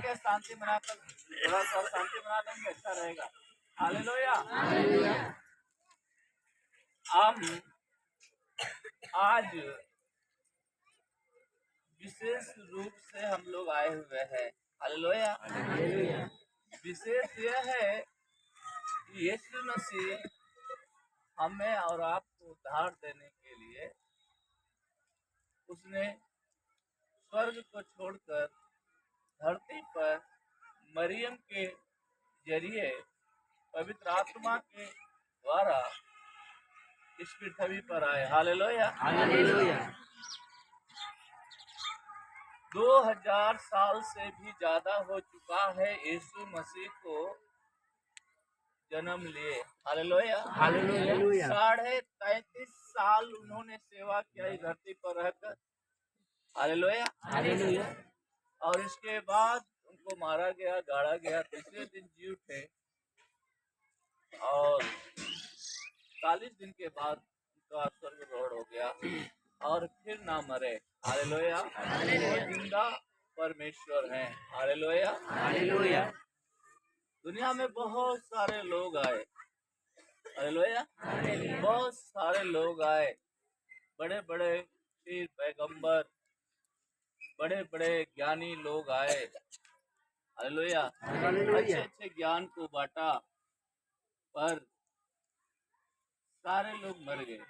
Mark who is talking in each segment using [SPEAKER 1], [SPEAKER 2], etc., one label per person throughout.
[SPEAKER 1] क्या शांति मनाकर थोड़ा सा शांति मना लेंगे, अच्छा रहेगा। हालेलुया। हम आज विशेष रूप से हम लोग आए हुए हैं। हालेलुया। विशेष यह है कि यीशु मसीह हमें और आपको उद्धार देने के लिए उसने स्वर्ग को छोड़कर धरती पर मरियम के जरिए पवित्र आत्मा के द्वारा इस पृथ्वी पर आए। हालेलुया। 2000 साल से भी ज्यादा हो चुका है यीशु मसीह को जन्म लिए। हालेलुया। 33.5 साल उन्होंने सेवा किया इस धरती पर रहकर। हालेलुया। और इसके बाद उनको मारा गया, गाड़ा गया, तीसरे दिन जी उठे और 40 दिन के बाद उनका स्वर्गरोहण हो गया और फिर ना मरे। हालेलुया। जिंदा परमेश्वर हैं। हालेलुया। दुनिया में बहुत सारे लोग आए। हालेलुया। बहुत सारे लोग आए, बड़े बड़े पीर पैगंबर, बड़े बड़े ज्ञानी लोग आए। हालेलुया। अच्छे अच्छे ज्ञान को बांटा, पर सारे लोग मर गए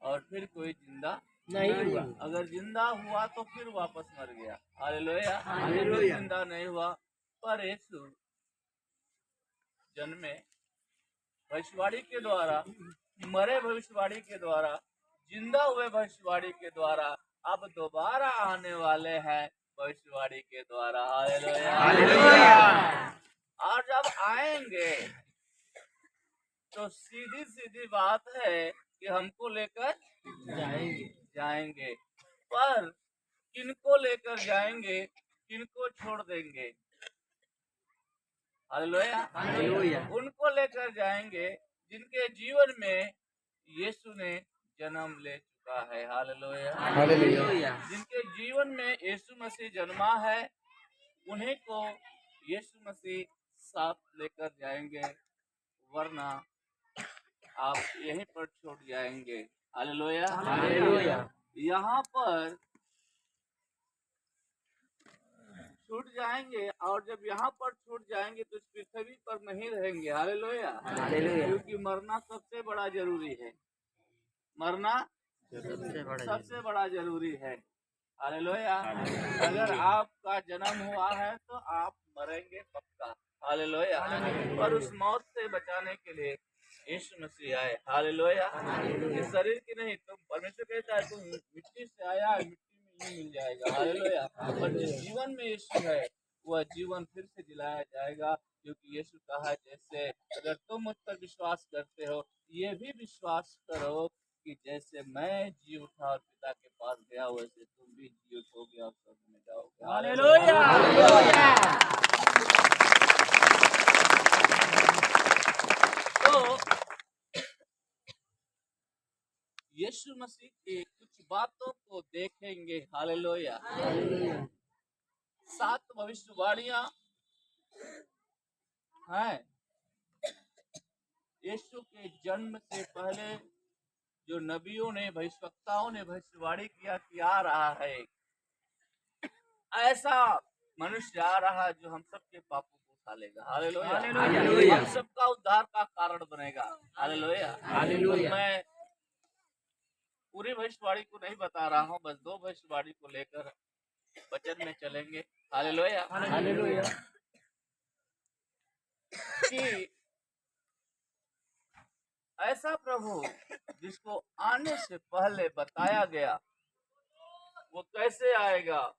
[SPEAKER 1] और फिर कोई जिंदा नहीं हुआ। अगर जिंदा हुआ तो फिर वापस मर गया। हालेलुया। जिंदा नहीं हुआ, पर यीशु जन्मे भविष्यवाणी के द्वारा, मरे भविष्यवाणी के द्वारा, जिंदा हुए भविष्यवाणी के द्वारा, अब दोबारा आने वाले हैं भविष्यवाणी के द्वारा। हालेलुया। और जब आएंगे तो सीधी सीधी बात है कि हमको लेकर जाएंगे। पर किनको लेकर जाएंगे, किनको छोड़ देंगे? हालेलुया। उनको लेकर जाएंगे जिनके जीवन में यीशु ने जन्म ले चुका है। हालेलुया। जिनके जीवन में यीशु मसीह जन्मा है, उन्हीं को यीशु मसीह साथ लेकर जाएंगे, वरना आप यहीं पर छोड़ जाएंगे। हालेलुया। यहाँ पर छूट जाएंगे, और जब यहाँ पर छूट जाएंगे तो इस पृथ्वी पर नहीं रहेंगे। हालेलुया। क्योंकि मरना सबसे बड़ा जरूरी है। मरना सबसे बड़ा जरूरी है। हालेलुया। अगर आपका जन्म हुआ है तो आप मरेंगे पक्का। हालेलुया। और उस मौत से बचाने के लिए यीशु मसीह आए। हालेलुया। इस शरीर की नहीं, तुम परमेश्वर कहता है तुम मिट्टी से आया है, मिट्टी में ही मिल जाएगा। हालेलुया। और जिस जीवन में यीशु है वह जीवन फिर से दिलाया जाएगा, क्योंकि यीशु कहा जैसे अगर तुम मुझ पर विश्वास करते हो, ये भी विश्वास करो कि जैसे मैं जी उठा और पिता के पास गया, वैसे तुम भी जी उठोगे और स्वर्ग में जाओगे। हालेलुया। तो यीशु मसीह की कुछ बातों को देखेंगे। हालेलुया। 7 भविष्यवाणियां हैं यीशु के जन्म से पहले, जो नबियों ने, भविष्यवक्ताओं ने भविष्यवाणी किया कि आ रहा है ऐसा मनुष्य, आ रहा है जो हम सबके पापों को उठा लेगा। हालेलुया। हम सबका उद्धार का कारण बनेगा। हालेलुया। मैं पूरी भविष्यवाणी को नहीं बता रहा हूँ, बस 2 भविष्यवाणी को लेकर वचन में चलेंगे। हालेलुया। कि ऐसा प्रभु जिसको आने से पहले बताया गया, वो कैसे आएगा,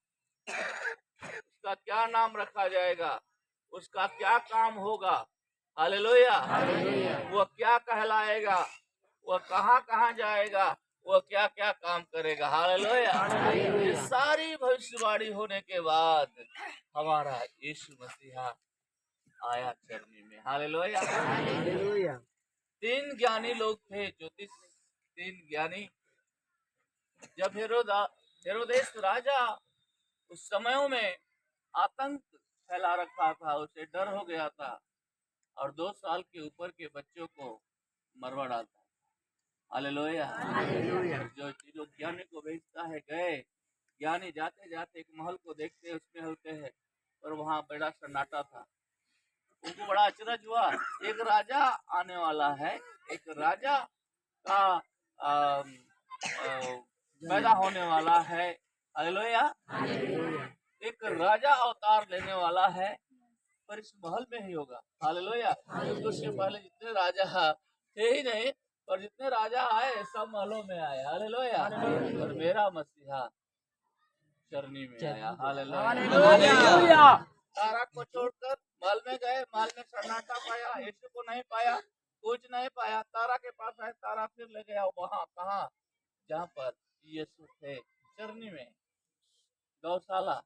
[SPEAKER 1] उसका क्या नाम रखा जाएगा, उसका क्या काम होगा। हालेलुया। वो क्या कहलाएगा, वो कहाँ कहाँ जाएगा, वो क्या क्या काम करेगा। हालेलुया। ये सारी भविष्यवाणी होने के बाद हमारा यीशु मसीहा आया चरनी में। हालेलुया। 3 ज्ञानी लोग थे, ज्योतिष 3 ज्ञानी। जब हेरोदेस राजा उस समयों में आतंक फैला रखा था, उसे डर हो गया था और 2 साल के ऊपर के बच्चों को मरवा डालता है। हालेलुया। जो ज्ञानी को भेजता है, गए ज्ञानी जाते जाते एक महल को देखते उसमें होते हैं, और वहाँ बड़ा सन्नाटा था। उनको बड़ा अचरज हुआ, एक राजा आने वाला है, एक राजा का पैदा होने वाला है। हालेलुया। एक राजा अवतार लेने वाला है, पर इस महल में ही होगा। हालेलुया। क्योंकि उसके पहले जितने राजा थे ही नहीं, और जितने राजा आए सब महलों में आए। हालेलुया। और मेरा मसीहा चरनी में आया। हालेलुया। तारा को छोड़कर महल में गए, महल में सन्नाटा पाया, यीशु को नहीं पाया, कुछ नहीं पाया। तारा के पास आए, तारा फिर ले गया वहाँ, कहाँ? जहाँ पर यीशु थे, चरनी में, गौशाला,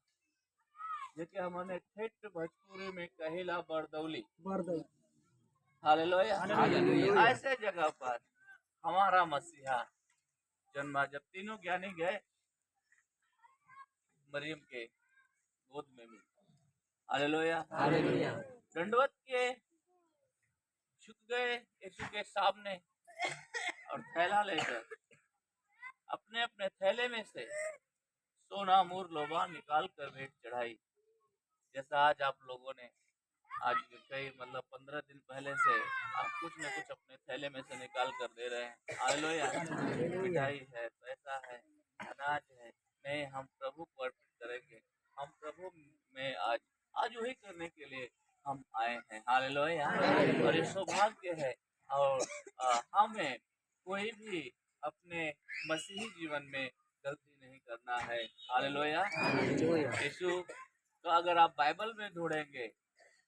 [SPEAKER 1] जेके हमने ठेठ भोजपुरी में कहिला बरदौली। हालेलुया। ऐसे जगह पर हमारा मसीहा जन्मा। जब तीनों ज्ञानी गए मरियम के गोद में मिल, हालेलुया, दंडवत किए, झुक गए यीशु के सामने, और थैला लेकर अपने अपने थैले में से सोना मूर लोबा निकाल कर भेंट चढ़ाई। जैसा आज आप लोगों ने आज कई 15 दिन पहले से आप कुछ न कुछ अपने थैले में से निकाल कर दे रहे हैं। हालेलुया। मिठाई है, पैसा है, अनाज है, नहीं, हम प्रभु को अर्पित करेंगे। हम प्रभु में आज वही करने के लिए हम आए हैं। हालेलुया। और ये सौभाग्य है, और हमें कोई भी अपने मसीही जीवन में गलती नहीं करना है। हालेलुया। यीशु तो अगर आप बाइबल में ढूंढेंगे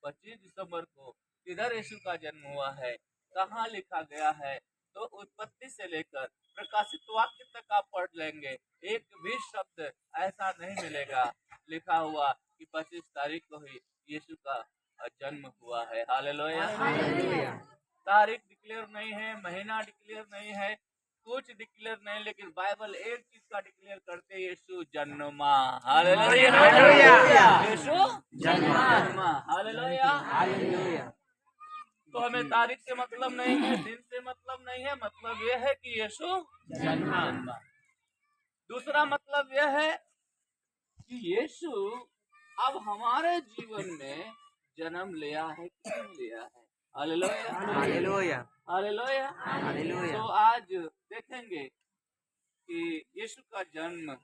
[SPEAKER 1] 25 दिसंबर को किधर यीशु का जन्म हुआ है, कहाँ लिखा गया है, तो उत्पत्ति से लेकर प्रकाशित वाक्य तक आप पढ़ लेंगे, एक भी शब्द ऐसा नहीं मिलेगा लिखा हुआ कि 25 तारीख को ही यीशु का जन्म हुआ है। हालेलुया। तारीख डिक्लेयर नहीं है, महीना डिक्लेयर नहीं है, कुछ डिक्लेयर नहीं, लेकिन बाइबल एक चीज का डिक्लेयर करते, यीशु जन्मा। हालेलुया। यीशु जन्मा। हालेलुया। तो हमें तारीख से मतलब नहीं है, दिन से मतलब नहीं है, मतलब यह है कि यीशु जन्मा। दूसरा मतलब यह है कि यीशु अब हमारे जीवन में जन्म लिया है, क्यों लिया है? हालेलुया। हालेलुया। हालेलुया। हालेलुया। तो आज देखेंगे कि यीशु का जन्म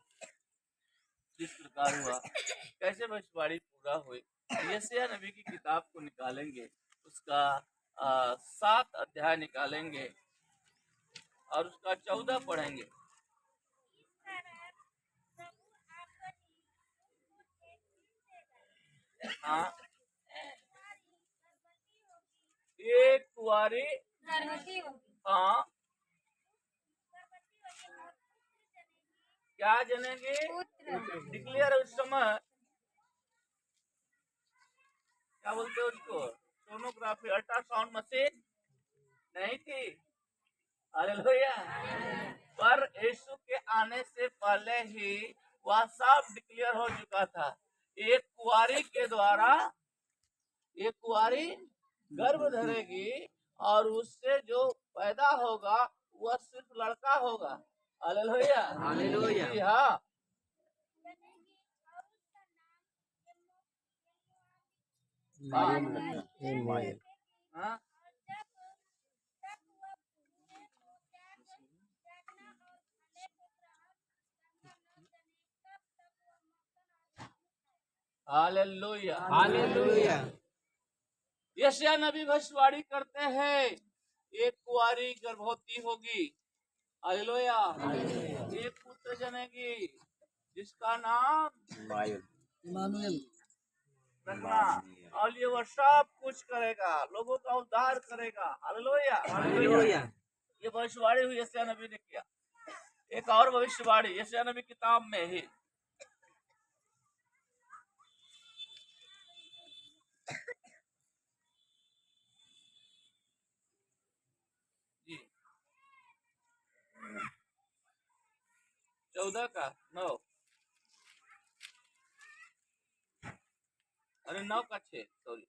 [SPEAKER 1] जिस प्रकार हुआ, कैसे भविष्यवाणी पूरा हुई। यशायाह नबी की किताब को निकालेंगे, उसका 7 अध्याय निकालेंगे और उसका 14 पढ़ेंगे। हाँ, एक कुंवारी, हाँ, क्या जनेंगे? डिक्लेयर उस समय क्या बोलते हैं उसको, सोनोग्राफी, अल्ट्रासाउंड मशीन नहीं थी। हालेलुया। पर यीशु के आने से पहले ही वह सब डिक्लेयर हो चुका था। एक कुंवारी के द्वारा एक कुंवारी गर्भ धरेगी, और उससे जो पैदा होगा वह सिर्फ लड़का होगा। हालेलुया। हालेलुया। हाँ, हाँ, हालेलुया। हालेलुया। यशायाह नबी भविष्यवाणी करते हैं, एक कुंवारी गर्भवती होगी। हालेलुया। एक पुत्र जनेगी जिसका नाम इमानुएल रखना, और ये वह सब कुछ करेगा, लोगों का उद्धार करेगा। हालेलुया। हालेलुया। ये भविष्यवाणी हुई, यशायाह नबी ने किया। एक और भविष्यवाणी यशायाह नबी किताब में ही, जी, 14 का 9, माने 9 का 6, सॉरी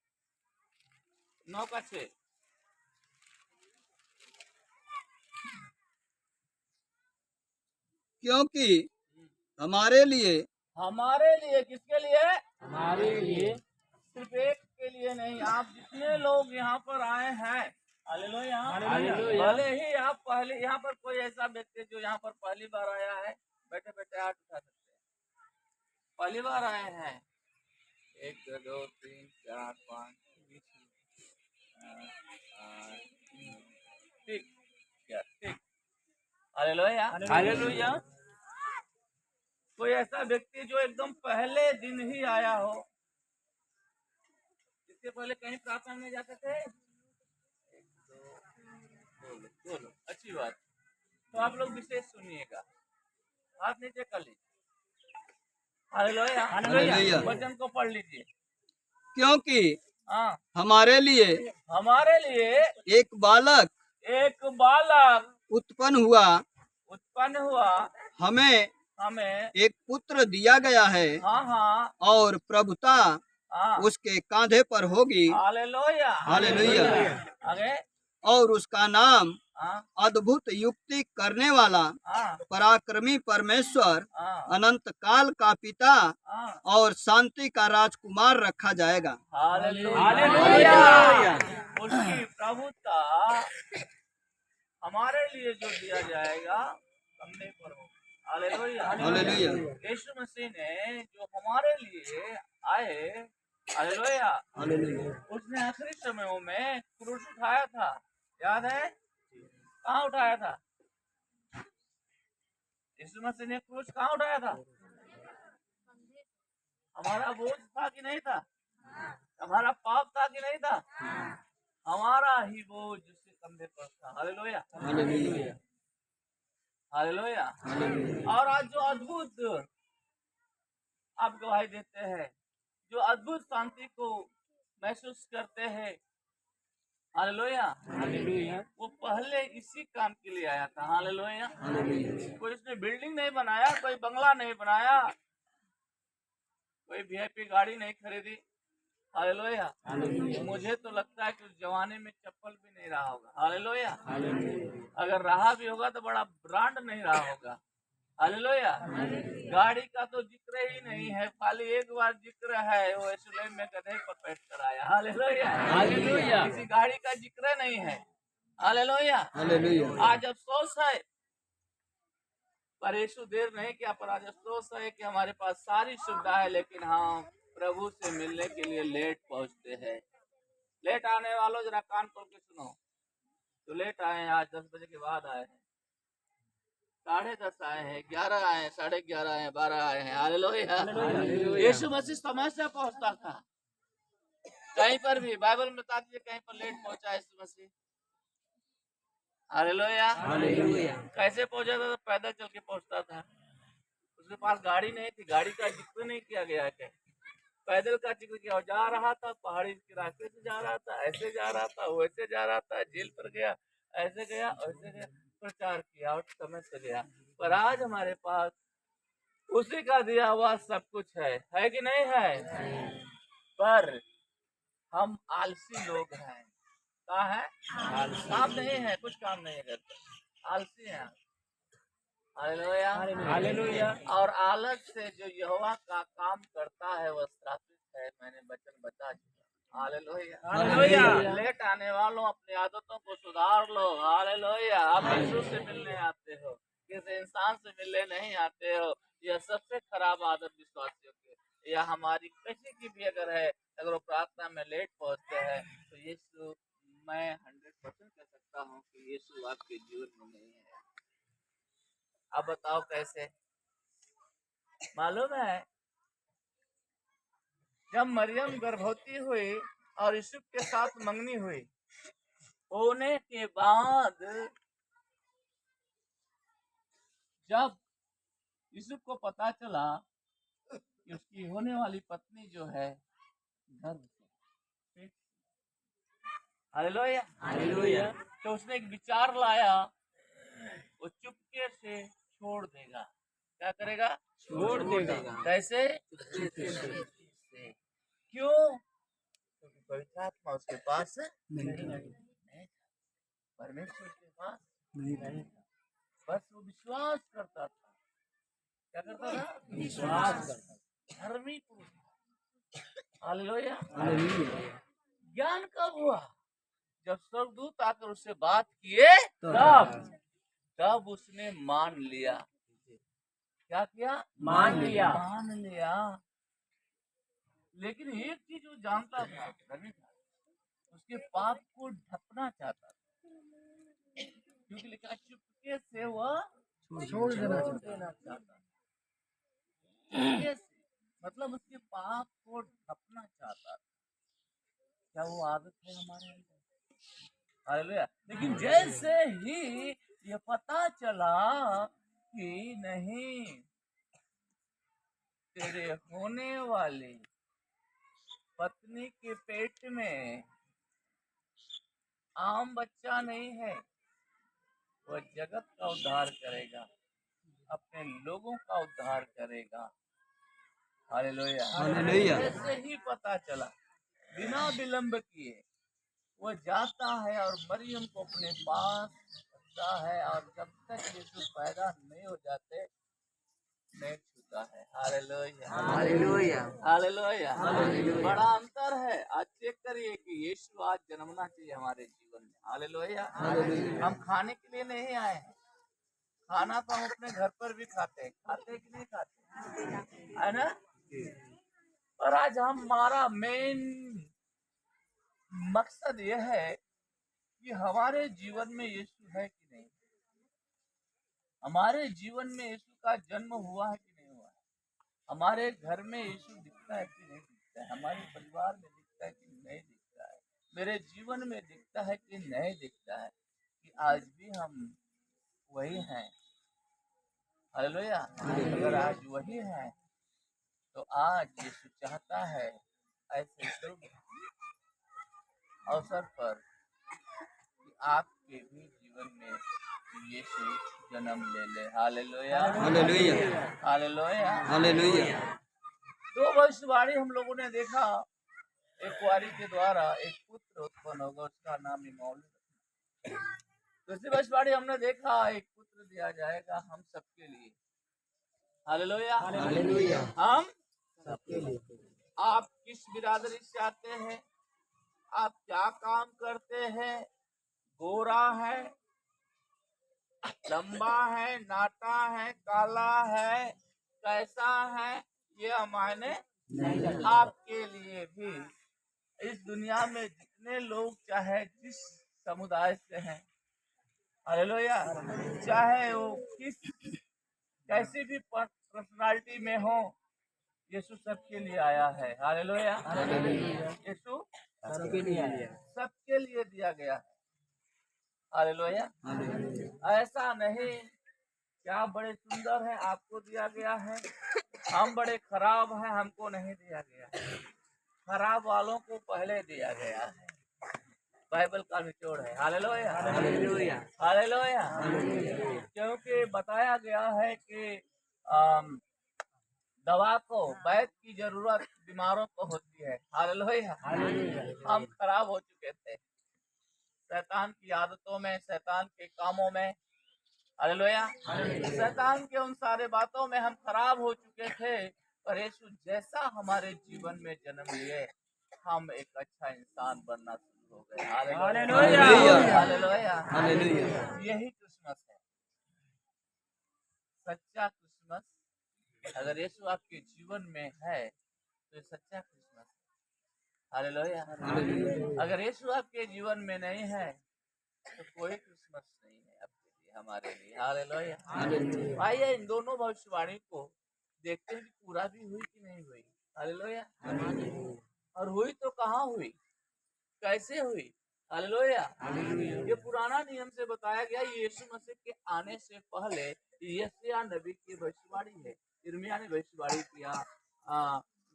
[SPEAKER 1] 9 का 6।
[SPEAKER 2] क्योंकि हमारे लिए
[SPEAKER 1] किसके लिए?
[SPEAKER 3] हमारे लिए
[SPEAKER 1] सिर्फ एक के लिए नहीं, आप जितने लोग यहाँ पर आए हैं, हालेलुया,
[SPEAKER 3] हालेलुया।
[SPEAKER 1] भले ही आप पहले यहाँ पर कोई ऐसा व्यक्ति जो यहाँ पर पहली बार आया है, बैठे बैठे हाथ उठा सकते हैं। पहली बार आए हैं, 1 2 3 4 5 ठीक, ठीक, हालेलुया,
[SPEAKER 3] हालेलुया।
[SPEAKER 1] कोई ऐसा व्यक्ति जो एकदम पहले दिन ही आया हो, इसके पहले कहीं प्रार्थना में जाते थे? 1 2 बोलो, अच्छी बात। तो आप लोग विशेष सुनिएगा, हाथ नीचे कर लीजिए, हालेलुया,
[SPEAKER 2] हालेलुया।
[SPEAKER 1] वचन को पढ़ लीजिए।
[SPEAKER 2] क्योंकि
[SPEAKER 1] हाँ,
[SPEAKER 2] हमारे लिए एक बालक उत्पन्न हुआ, हमें एक पुत्र दिया गया है,
[SPEAKER 1] हाँ,
[SPEAKER 2] और प्रभुता उसके कांधे पर होगी।
[SPEAKER 1] Hallelujah,
[SPEAKER 2] hallelujah.
[SPEAKER 1] आगे,
[SPEAKER 2] और उसका नाम
[SPEAKER 1] हाँ,
[SPEAKER 2] अद्भुत युक्ति करने वाला,
[SPEAKER 1] हाँ,
[SPEAKER 2] पराक्रमी परमेश्वर,
[SPEAKER 1] हाँ,
[SPEAKER 2] अनंत काल का पिता
[SPEAKER 1] हाँ,
[SPEAKER 2] और शांति का राजकुमार रखा जाएगा।
[SPEAKER 1] हालेलुया। उसकी प्रभुता हमारे लिए जो दिया जाएगा कंधे पर हो। Hallelujah,
[SPEAKER 2] hallelujah.
[SPEAKER 1] यीशु मसीह ने जो हमारे लिए आए, हालेलुया, उसने आखिरी समयों में क्रूस उठाया था, याद है? कहाँ उठाया था? यीशु मसीह ने क्रूस कहाँ उठाया था? हमारा बोझ था कि नहीं था? हमारा पाप था कि नहीं था? हमारा ही बोझ उसके कंधे पर था। Hallelujah,
[SPEAKER 2] hallelujah.
[SPEAKER 1] हालेलुया। और आज जो अद्भुत आप गवाही देते हैं, जो अद्भुत शांति को महसूस करते हैं, हालेलुया, वो पहले इसी काम के लिए आया था। हालेलुया। कोई इसने बिल्डिंग नहीं बनाया, कोई बंगला नहीं बनाया, कोई वीआईपी गाड़ी नहीं खरीदी। हालेलुया। मुझे तो लगता है कि उस जमाने में चप्पल भी नहीं रहा होगा। हालेलुया। अगर रहा भी होगा तो बड़ा ब्रांड नहीं रहा होगा। हालेलुया। गाड़ी का तो जिक्र ही नहीं है, खाली एक बार जिक्र है, वो यरूशलेम में गधे पर बैठ कर आया। हालेलुया। किसी गाड़ी का जिक्र नहीं है। हालेलुया। आज अफसोस है, पर यीशु देर नहीं किया, पर आज अफसोस है कि हमारे पास सारी सुविधा है, लेकिन हम प्रभु से मिलने के लिए लेट पहुंचते हैं। लेट आने वालों जरा कान खोल के सुनो, तो लेट आए हैं, आज 10 बजे के बाद आए हैं, 10:30 आए हैं, 11 आए हैं, 11:30 आए हैं, 12 आए हैं। हालेलुया। यीशु मसीह समय से पहुंचता था। कहीं पर भी बाइबल में बता दीजिए कहीं पर लेट पहुंचा यीशु मसीह? हालेलुया। कैसे पहुंचा था? तो पैदल चल के पहुंचता था। उसके पास गाड़ी नहीं थी, गाड़ी का जिक्र नहीं किया गया है, पैदल का जिक्र किया। जा रहा था, पहाड़ी के रास्ते से जा रहा था, ऐसे जा रहा था, वैसे जा रहा था, जेल पर गया, ऐसे गया, वैसे गया, प्रचार किया और समय से गया। पर आज हमारे पास उसी का दिया हुआ सब कुछ है कि नहीं है? पर हम आलसी लोग हैं। क्या है? काम नहीं है, कुछ काम नहीं करते, आलसी हैं। हालेलुया। और आलस से जो यहोवा का काम करता है वह श्रापित है। मैंने वचन बता दिया। हालेलुया। लेट आने वालों, अपनी आदतों को सुधार लो। हालेलुया। आप यीशु से मिलने आते हो, किसी इंसान से मिलने नहीं आते हो। यह सबसे खराब आदत विश्वासियों की, या हमारी किसी की भी अगर है, अगर वो प्रार्थना में लेट पहुंचते हैं, तो यीशु, मैं 100% कह सकता हूँ कि यीशु आपके जीवन में नहीं है। अब बताओ कैसे? मालूम है, जब मरियम गर्भवती हुई और यूसुफ के साथ मंगनी हुई, होने के बाद जब यूसुफ को पता चला कि उसकी होने वाली पत्नी जो है गर्भ से, हालेलुया, तो उसने एक विचार लाया, वो चुपके से छोड़ देगा। क्या करेगा? छोड़ देगा। कैसे? क्यों? क्योंकि पवित्र आत्मा उसके पास नहीं था। परमेश्वर के पास नहीं था। बस वो विश्वास करता था। क्या करता था? विश्वास करता था। धर्मी पुरुष। हालेलुया। ज्ञान कब हुआ? जब स्वर्गदूत आकर उससे बात किए तब उसने मान लिया। क्या किया?
[SPEAKER 3] मान लिया।
[SPEAKER 1] मान लिया। लेकिन एक चीज वो जानता था, धर्मी था, उसके पाप को ढकना चाहता था, क्योंकि लिखा चुपके से वह छोड़ देना चाहता था। चुपके से मतलब उसके पाप को ढकना चाहता था। क्या वो आदत है हमारे अंदर? हालेलुया। लेकिन जैसे ही ये पता चला कि नहीं, तेरे होने वाली पत्नी के पेट में आम बच्चा नहीं है, वह जगत का उद्धार करेगा, अपने लोगों का उद्धार करेगा। हालेलुया।
[SPEAKER 2] हालेलुया।
[SPEAKER 1] जैसे ही पता चला, बिना विलंब किए वो जाता है और मरियम को अपने पास रखता है, और जब तक यीशु पैदा नहीं हो जाते नहीं छूता है। हालेलुया।
[SPEAKER 2] हालेलुया।
[SPEAKER 1] हालेलुया। बड़ा अंतर है। आज चेक करिए कि यीशु आज जन्मना चाहिए हमारे जीवन में। हालेलुया। हम खाने के लिए नहीं आए हैं। खाना तो हम अपने घर पर भी खाते हैं कि नहीं खाते, है ना? और आज हमारा मेन मकसद यह है कि हमारे जीवन में यीशु है कि नहीं, हमारे जीवन में यीशु का जन्म हुआ है कि नहीं हुआ है, हमारे घर में यीशु दिखता है कि नहीं दिखता है, हमारे परिवार में दिखता है कि नहीं दिखता है, मेरे जीवन में दिखता है कि नहीं दिखता है, कि आज भी हम वही हैं। हालेलुया। अगर आज वही हैं तो आज यीशु चाहता है ऐसे शुभ अवसर पर कि आपके भी जीवन में यीशु जन्म ले ले। हालेलुया।
[SPEAKER 2] हालेलुया।
[SPEAKER 1] हालेलुया।
[SPEAKER 2] हालेलुया।
[SPEAKER 1] दो भविष्यवाणी हम लोगों ने देखा। एक कुंवारी के द्वारा एक पुत्र उत्पन्न होगा, उसका नाम इमौल। दूसरी भविष्यवाणी हमने देखा, एक पुत्र दिया जाएगा हम सबके लिए। हालेलुया।
[SPEAKER 2] हालेलुया।
[SPEAKER 1] हम सबके लिए। आप किस बिरादरी से आते हैं, आप क्या काम करते हैं, गोरा है, लंबा है, नाटा है, काला है, कैसा है, ये मायने आपके लिए भी इस दुनिया में जितने लोग चाहे जिस समुदाय से हैं, हालेलुया, चाहे वो कैसी भी पर्सनालिटी में हो, यीशु सबके लिए आया है। हालेलुया। यीशु सबके लिए दिया गया है। हालेलुया। ऐसा नहीं क्या बड़े सुंदर है आपको दिया गया है, हम बड़े खराब हैं हमको नहीं दिया गया है। खराब वालों को पहले दिया गया है। बाइबल का निचोड़ है। हालेलुया। हालेलुया। क्योंकि बताया गया है कि दवा को वैद्य की जरूरत बीमारों को होती है। हालेलुया। हम खराब हो चुके थे शैतान की आदतों में, शैतान के कामों में। हालेलुया। शैतान के उन सारे बातों में हम खराब हो चुके थे, पर यीशु जैसा हमारे जीवन में जन्म लिए, हम एक अच्छा इंसान बनना शुरू हो गए। हालेलुया। हालेलुया। यही क्रिसमस है, सच्चा क्रिसमस। अगर यीशु आपके जीवन में है तो ये सच्चा क्रिसमस है। हालेलुया। अगर यीशु आपके जीवन में नहीं है तो कोई क्रिसमस नहीं है आपके लिए, हमारे लिए। हालेलुया। आइए इन दोनों भविष्यवाणी को देखते हैं कि पूरा भी हुई कि नहीं हुई। हालेलुया। और हुई तो कहाँ हुई, कैसे हुई। हालेलुया। ये पुराना नियम से बताया गया, यीशु मसीह के आने से पहले यशायाह नबी की भविष्यवाणी है। यिर्मयाह ने भविष्यवाणी किया,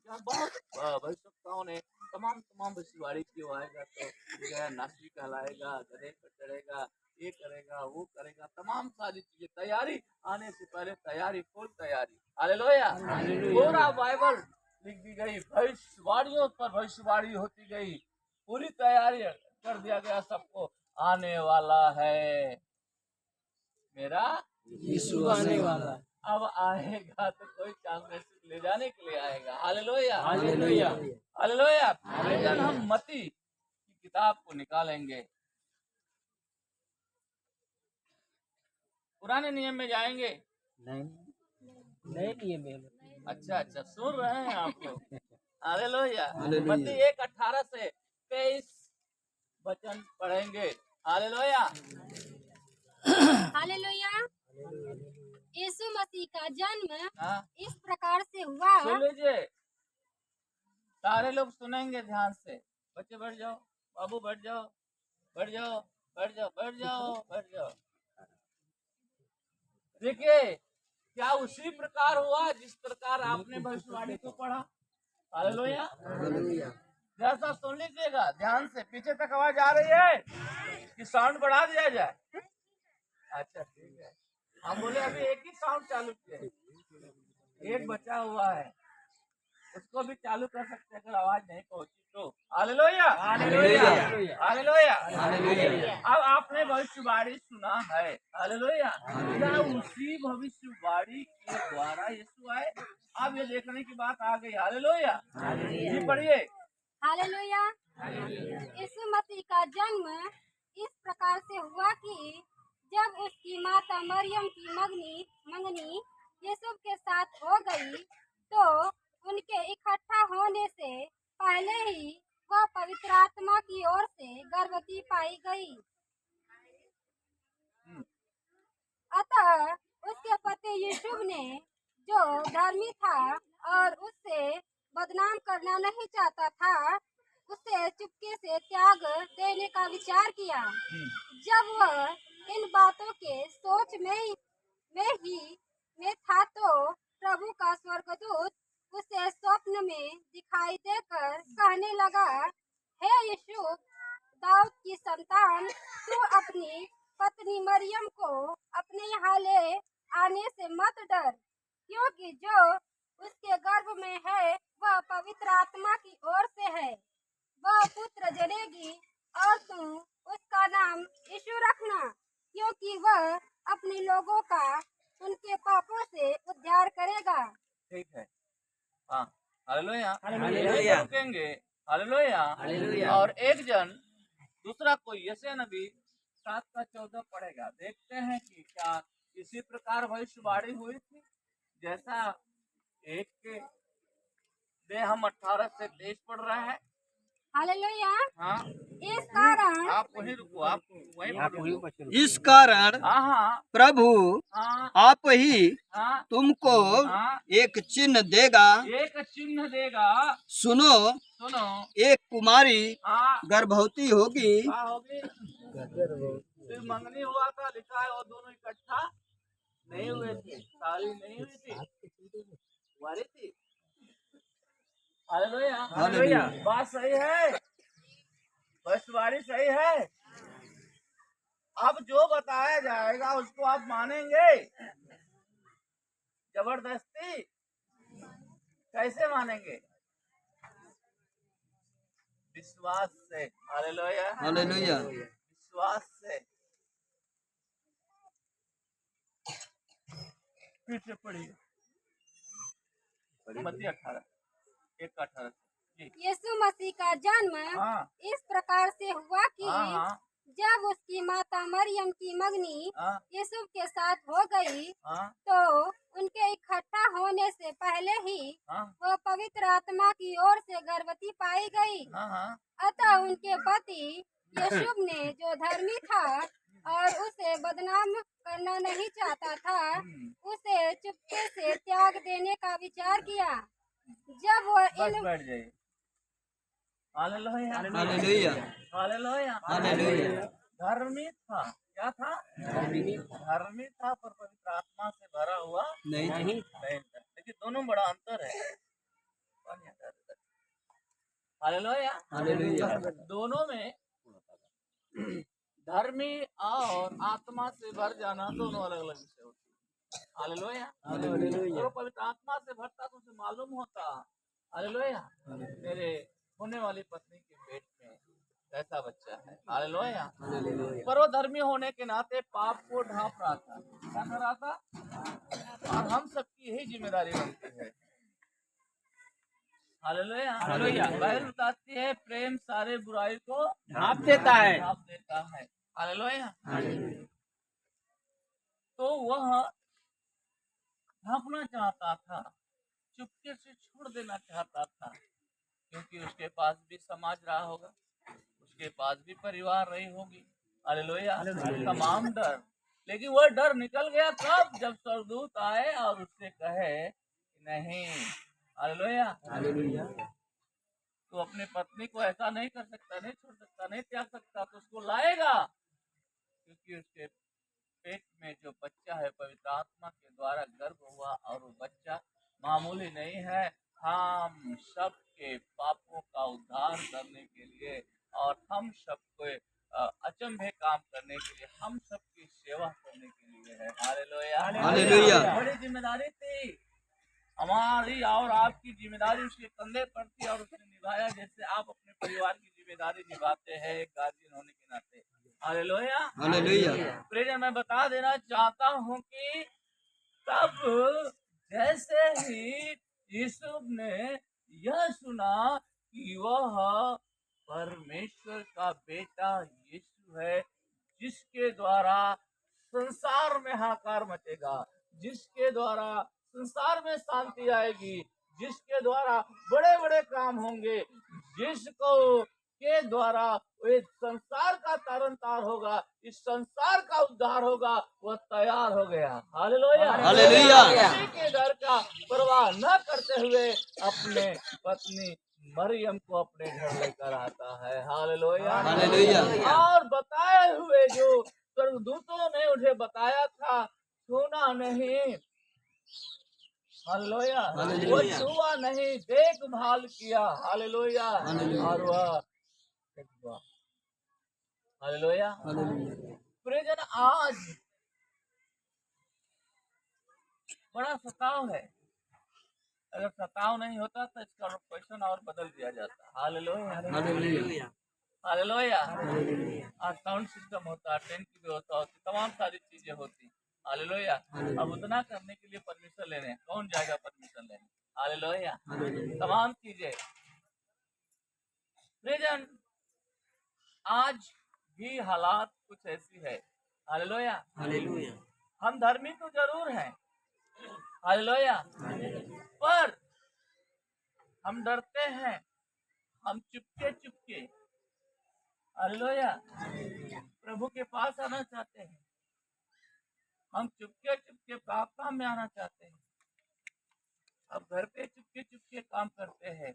[SPEAKER 1] बहुत भविष्यवक्ताओं ने तमाम भविष्यवाणी की। वो आएगा तो नासरी कहलाएगा, गधे पर चढ़ेगा, ये करेगा, वो करेगा, तमाम सारी चीजें। तैयारी आने से पहले तैयारी, फुल तैयारी। हालेलुया। पूरा बाइबल लिख दी गई, भविष्यवाणियों पर भविष्यवाणी होती गई, पूरी तैयारी कर दिया गया सबको। आने वाला है मेरा
[SPEAKER 3] यीशु आने वाला है।
[SPEAKER 1] अब आएगा तो कोई चांद में से ले जाने के लिए आएगा। Hallelujah
[SPEAKER 3] hallelujah.
[SPEAKER 1] हालेलुया। लेकिन हम मत्ती की किताब को निकालेंगे, पुराने नियम में जाएंगे।
[SPEAKER 3] नहीं लिए मेरे
[SPEAKER 1] अच्छा अच्छा, सुन रहे हैं आप लोग। हालेलुया।
[SPEAKER 2] हालेलुया।
[SPEAKER 1] मत्ती 1:18 से 23 वचन पढ़ेंगे। हालेलुया।
[SPEAKER 4] हालेलुया। यीशु मसीह का जन्म
[SPEAKER 1] हाँ,
[SPEAKER 4] इस प्रकार से हुआ।
[SPEAKER 1] सुन लीजिए, सारे लोग सुनेंगे ध्यान से। बच्चे बैठ जाओ, बाबू बैठ जाओ, बैठ जाओ, बैठ जाओ, बैठ जाओ, बैठ जाओ। देखिए, क्या उसी प्रकार हुआ जिस प्रकार आपने भविष्यवाणी को पढ़ा? हालेलुया। जैसा सुन लीजिएगा ध्यान से। पीछे तक आवाज आ रही है कि साउंड बढ़ा दिया जाए? अच्छा ठीक है। हम बोले अभी एक ही साउंड चालू किया, एक बचा हुआ है, उसको भी चालू कर सकते हैं अगर आवाज नहीं पहुंची तो। Hallelujah hallelujah hallelujah hallelujah. अब आपने भविष्यवाणी सुना है। हालेलुया। क्या उसी भविष्यवाणी के द्वारा यीशु आए? अब ये देखने की बात आ गई। हालेलुया। जी पढ़िए।
[SPEAKER 4] हालेलुया। यीशु मसीह का जन्म इस प्रकार से हुआ कि जब उसकी माता मरियम की मंगनी यूसुफ के साथ हो गई, तो उनके इकट्ठा होने से पहले ही वह पवित्र आत्मा की ओर से गर्भवती पाई गई। अतः उसके पति यूसुफ ने, जो धर्मी था और उससे बदनाम करना नहीं चाहता था, उसे चुपके से त्याग देने का विचार किया। जब वह इन बातों के सोच में था, तो प्रभु का स्वर्गदूत उसे स्वप्न में दिखाई देकर कहने लगा, हे यूसुफ, दाऊद की संतान, तू अपनी पत्नी मरियम को अपने यहाँ ले आने से मत डर, क्योंकि जो उसके गर्भ में है वह पवित्र आत्मा की ओर से है। वह पुत्र जनेगी और तुम उसका नाम यीशु रखना, क्योंकि वह अपने लोगों का उनके पापों से उद्धार करेगा।
[SPEAKER 1] ठीक है। हाँ, हालेलुया
[SPEAKER 3] हालेलुया।
[SPEAKER 1] रुकेंगे। Hallelujah
[SPEAKER 3] hallelujah.
[SPEAKER 1] और एक जन दूसरा कोई यशायाह नबी 7:14 पढ़ेगा। देखते हैं कि क्या इसी प्रकार भविष्यवाणी हुई थी जैसा एक के दे। हम 18 से 23 पढ़ रहे हैं।
[SPEAKER 4] हालेलुया।
[SPEAKER 1] हाँ,
[SPEAKER 4] इस कारण
[SPEAKER 1] आप वहीं रुको, आप वहीं पढ़ो।
[SPEAKER 2] इस कारण
[SPEAKER 1] हाँ हाँ
[SPEAKER 2] प्रभु
[SPEAKER 1] हाँ
[SPEAKER 2] आप ही
[SPEAKER 1] हाँ
[SPEAKER 2] तुमको
[SPEAKER 1] हाँ,
[SPEAKER 2] एक चिन्ह देगा।
[SPEAKER 1] एक चिन्ह देगा।
[SPEAKER 2] सुनो,
[SPEAKER 1] सुनो।
[SPEAKER 2] एक कुमारी
[SPEAKER 1] हाँ,
[SPEAKER 2] गर्भवती होगी।
[SPEAKER 1] क्या होगी? फिर मंगनी हुआ था, लिखा है वो दोनों इकट्ठा नहीं हुए थे, शादी नहीं हुई थी, कुंवारी थी। Hallelujah
[SPEAKER 2] hallelujah.
[SPEAKER 1] बात सही है, भविष्यवाणी सही है। अब जो बताया जाएगा उसको आप मानेंगे जबरदस्ती? कैसे मानेंगे? विश्वास से। Hallelujah
[SPEAKER 2] hallelujah.
[SPEAKER 1] विश्वास से। फिर से पढ़िए मत्ती 18:1-18 जी।
[SPEAKER 4] यीशु मसीह का जन्म
[SPEAKER 1] हाँ
[SPEAKER 4] इस प्रकार से हुआ कि
[SPEAKER 1] हाँ हाँ
[SPEAKER 4] जब उसकी माता मरियम की मंगनी
[SPEAKER 1] हाँ
[SPEAKER 4] यूसुफ के साथ हो गई,
[SPEAKER 1] हाँ
[SPEAKER 4] तो उनके इकट्ठा होने से पहले ही
[SPEAKER 1] हाँ
[SPEAKER 4] वह पवित्र आत्मा की ओर से गर्भवती पाई गई।
[SPEAKER 1] हाँ हाँ।
[SPEAKER 4] अतः उनके पति यूसुफ ने, जो धर्मी था और उसे बदनाम करना नहीं चाहता था, उसे चुपके से त्याग देने का विचार किया। जब वह
[SPEAKER 1] बस बैठ जाइए। Hallelujah
[SPEAKER 2] hallelujah.
[SPEAKER 1] Hallelujah
[SPEAKER 2] hallelujah.
[SPEAKER 1] धर्मी था। क्या था? धर्मी था, पर पवित्र आत्मा से भरा हुआ
[SPEAKER 2] नहीं
[SPEAKER 1] था। लेकिन दोनों बड़ा अंतर है। Hallelujah
[SPEAKER 2] hallelujah.
[SPEAKER 1] दोनों में धर्मी और आत्मा से भर जाना दोनों अलग अलग विषय होते हैं। Hallelujah
[SPEAKER 3] hallelujah.
[SPEAKER 1] जो पवित्र आत्मा से भरता तो उसे मालूम होता हालेलुया। मेरे होने वाली पत्नी के पेट में कैसा बच्चा है, हालेलुया। पर वो धर्मी होने के नाते पाप को ढांप रहा था, क्या कर रहा था, और हम सबकी यही जिम्मेदारी बनती है, हालेलुया। हालेलुया। बाइबल बताती है प्रेम सारे बुराई को
[SPEAKER 3] ढांप देता है।
[SPEAKER 1] ढांप देता है, हालेलुया। तो वह ढांपना चाहता था, चुपके से छोड़ देना चाहता था, क्योंकि उसके पास भी समाज रहा होगा, उसके पास भी परिवार रही होगी, हालेलुया। तमाम डर, लेकिन वह डर निकल गया कब, जब स्वर्गदूत आए और उससे कहे नहीं, हालेलुया, तो अपनी पत्नी को ऐसा नहीं कर सकता, नहीं छोड़ सकता, नहीं त्याग सकता, तो उसको लाएगा, क्योंकि उसके पेट में जो बच्चा है पवित्र आत्मा के द्वारा गर्भ हुआ, और वो बच्चा मामूली नहीं है, हम सबके पापों का उद्धार करने के लिए और हम सबको अचंभे काम करने के लिए, हम सबकी सेवा करने के लिए है, हालेलुया।
[SPEAKER 2] हालेलुया।
[SPEAKER 1] बड़ी जिम्मेदारी थी हमारी और आपकी, जिम्मेदारी उसके कंधे पर थी और उसने निभाया, जैसे आप अपने परिवार की जिम्मेदारी निभाते हैं एक गार्जियन होने के नाते, हालेलुया।
[SPEAKER 2] हालेलुया।
[SPEAKER 1] प्रिय, मैं बता देना चाहता हूँ कि तब जैसे ही यूसुफ ने यह सुना कि वह परमेश्वर का बेटा यीशु है, जिसके द्वारा संसार में हाहाकार मचेगा, जिसके द्वारा संसार में शांति आएगी, जिसके द्वारा बड़े बड़े काम होंगे, जिसको के द्वारा वे संसार का तारण तार होगा, इस संसार का उद्धार होगा, वह तैयार हो गया, हालेलुया।
[SPEAKER 2] हालेलुया।
[SPEAKER 1] किसी के घर का परवाह न करते हुए अपने पत्नी मरियम को अपने घर लेकर आता है, हालेलुया।
[SPEAKER 2] हालेलुया।
[SPEAKER 1] और बताए हुए जो स्वर्गदूतों ने उन्हें बताया था, सुना नहीं, हालेलुया, वो छुआ नहीं, देखभाल किया, हालेलुया, और वह हालेलुया। प्रियजन, आज बड़ा सताव है, अगर सताव नहीं होता तो इसका क्वेश्चन और बदल दिया जाता, हालेलुया, हालेलुया। आज साउंड सिस्टम होता, ट्रेन की व्यवस्था होती, तमाम सारी चीजें होती, हालेलुया। अब उतना करने के लिए परमिशन लेने कौन जाएगा, परमिशन लेने, हालेलुया, तमाम चीजें। प्रियजन, आज भी हालात कुछ ऐसी है, हालेलुया, हम धर्मी तो जरूर हैं, हालेलुया, पर हम डरते हैं, हम चुपके चुपके, हालेलुया, प्रभु के पास आना चाहते हैं, हम चुपके चुपके प्रार्थना में आना चाहते हैं, अब घर पे चुपके चुपके काम करते हैं,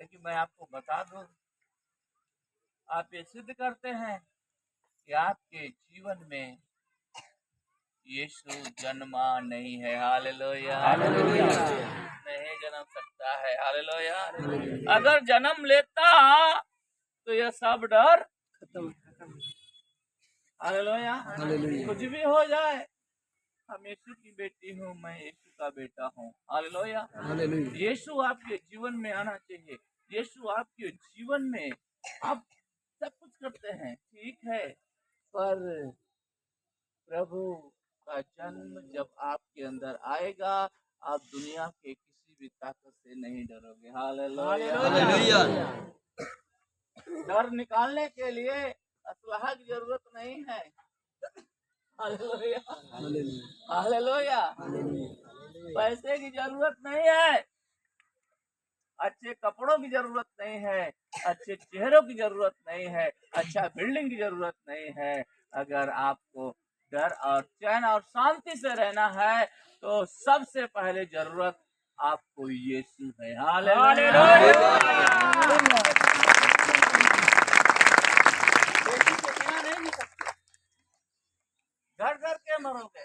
[SPEAKER 1] लेकिन मैं आपको बता दूं, आप ये सिद्ध करते हैं कि आपके जीवन में यीशु जन्मा नहीं है, हालेलुया, नहीं जन्म सकता है, हालेलुया। अगर जन्म लेता तो यह सब डर खत्म, हालेलुया। कुछ भी हो जाए, हम यीशु की बेटी हूँ, मैं यीशु का बेटा हूँ, हालेलुया। यीशु आपके जीवन में आना चाहिए, यीशु आपके जीवन में, आप सब कुछ करते हैं, ठीक है, पर प्रभु का जन्म जब आपके अंदर आएगा, आप दुनिया के किसी भी ताकत से नहीं डरोगे, हालेलुया। डर निकालने के लिए असलहा की जरूरत नहीं है, हालेलुया, हालेलुया। पैसे की जरूरत नहीं है, अच्छे कपड़ों की जरूरत नहीं है, अच्छे चेहरों की जरूरत नहीं है, अच्छा बिल्डिंग की जरूरत नहीं है। अगर आपको डर और चैन और शांति से रहना है, तो सबसे पहले जरूरत आपको यीशु है, हालेलुया। यीशु के बिना नहीं जी सकते, डर डर के मरोगे,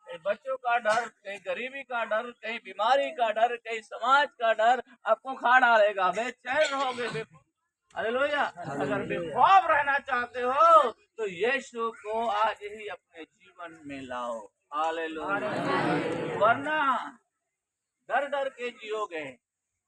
[SPEAKER 1] कहीं बच्चों का डर, कहीं गरीबी का डर, कहीं बीमारी का डर, कहीं समाज का डर आपको खा डालेगा, बेचैन रहोगे, हालेलुया। अगर बेखौफ रहना चाहते हो तो यीशु को आज ही अपने जीवन में लाओ, हालेलुया, वरना डर डर के जियोगे,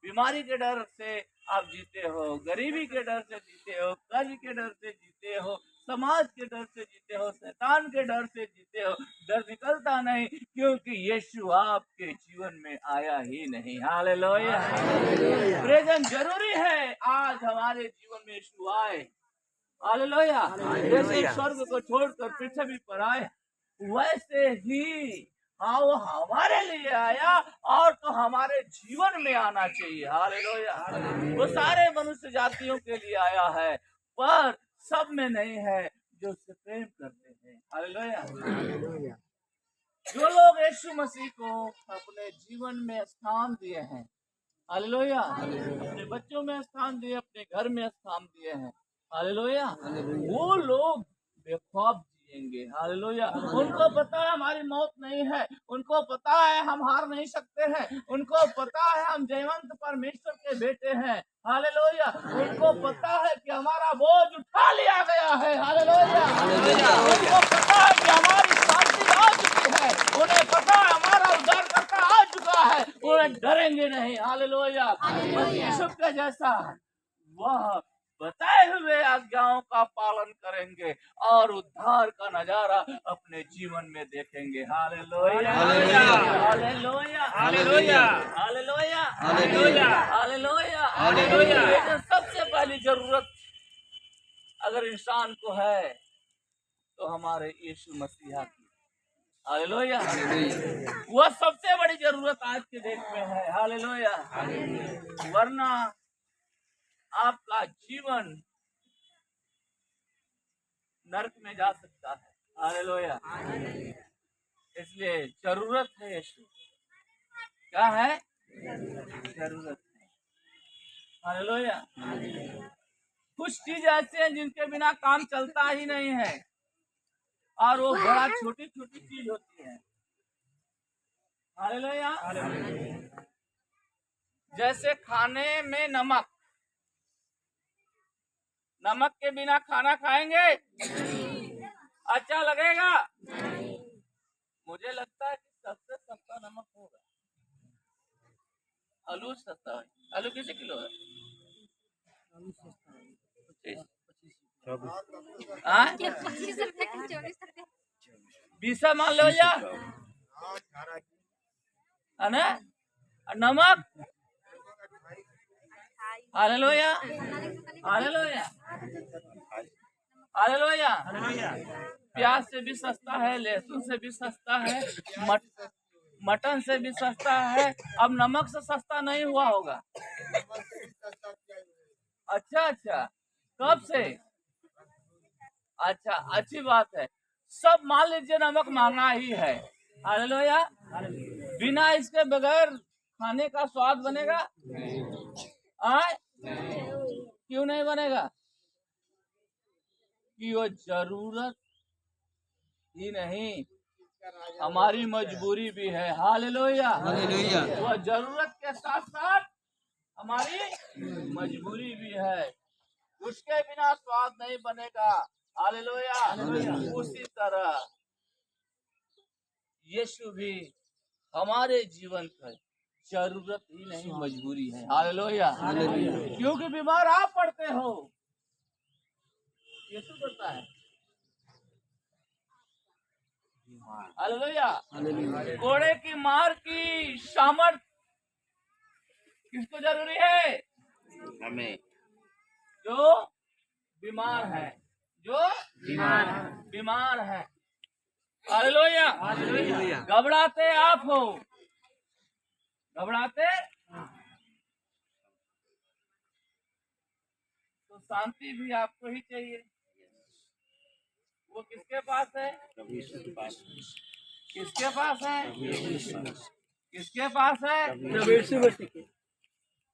[SPEAKER 1] बीमारी के डर से आप जीते हो, गरीबी के डर से जीते हो, कर्ज के डर से जीते हो, समाज के डर से जीते हो, शैतान के डर से जीते हो। डर निकलता नहीं, क्योंकि यीशु आपके जीवन में आया ही नहीं। हालेलुया। प्रेजेंट जरूरी है, आज हमारे जीवन में यीशु आए। हालेलुया। जैसे स्वर्ग को छोड़कर पृथ्वी पर आए, वैसे ही हाँ वो हमारे लिए आया, और तो हमारे जीवन में आना चाहिए। हालेलुया। वो सारे मनुष्य जातियों के लिए आया है, पर सब में नहीं है जो उससे प्रेम करते हैं। हालेलुया। जो लोग यीशु मसीह को अपने जीवन में स्थान दिए हैं, हालेलुया, अपने बच्चों में स्थान दिए, अपने घर में स्थान दिए हैं, हालेलुया, वो लोग बेखौफ जिएंगे। हालेलुया। उनको पता है हमारी मौत नहीं है, उनको पता है हम हार नहीं सकते हैं, उनको पता है हम जयवंत परमेश्वर के बेटे हैं। हालेलुया। उनको पता है कि हमारा बोझ उठा लिया गया है। हालेलुया। उनको पता है कि हमारी शांति आ चुकी है, उन्हें पता है हमारा उद्धारकर्ता आ चुका है, उन्हें डरेंगे नहीं। हालेलुया। यीशु के जैसा वह बताए हुए आज्ञाओं का पालन करेंगे और उद्धार का नजारा अपने जीवन में देखेंगे। Hallelujah. Hallelujah. Hallelujah. Hallelujah. Hallelujah. Hallelujah. Hallelujah. सबसे पहली जरूरत अगर इंसान को है तो हमारे यीशु मसीहा की। हालेलुया। वह सबसे बड़ी जरूरत आज के डेट में है। हालेलुया। वरना आपका जीवन नरक में जा सकता है। हालेलुया। इसलिए जरूरत है यीशु। क्या है? जरूरत है। हालेलुया। कुछ चीज ऐसे हैं जिनके बिना काम चलता ही नहीं है, और वो बड़ा छोटी छोटी चीज होती है। हालेलुया। जैसे खाने में नमक, नमक के बिना खाना खाएंगे? अच्छा लगेगा? मुझे लगता है कि सबसे सस्ता नमक होगा आलू। सस्ता है। आलू कैसे किलो है?
[SPEAKER 4] 25 रुपए की 24 रुपए
[SPEAKER 1] 20 मान लो या है ना? नमक। हालेलुया। हालेलुया। हालेलुया। प्याज से भी सस्ता है, लहसुन से भी सस्ता है, मटन से भी सस्ता है। अब नमक से सस्ता नहीं हुआ होगा। अच्छा अच्छा, कब से? अच्छा, अच्छी बात है। सब मान लीजिए नमक महंगा ही है। हालेलुया। बिना इसके बगैर खाने का स्वाद बनेगा? आए? क्यों नहीं बनेगा? कि वो जरूरत ही नहीं, हमारी मजबूरी भी है। हालेलुया। वो जरूरत के साथ साथ हमारी मजबूरी भी है। उसके बिना स्वाद नहीं बनेगा। हालेलुया। उसी तरह यीशु भी हमारे जीवन का जरूरत ही नहीं, मजबूरी है। हालेलुया। क्योंकि बीमार आप पड़ते हो, यीशु पड़ता है। हालेलुया। घोड़े की मार की सामर्थ किसको जरूरी है? हमें, जो बीमार है, जो बीमार है। हालेलुया। घबराते आप हो, घबराते तो शांति भी आपको ही चाहिए। वो किसके पास है? किसके पास है? किसके पास है?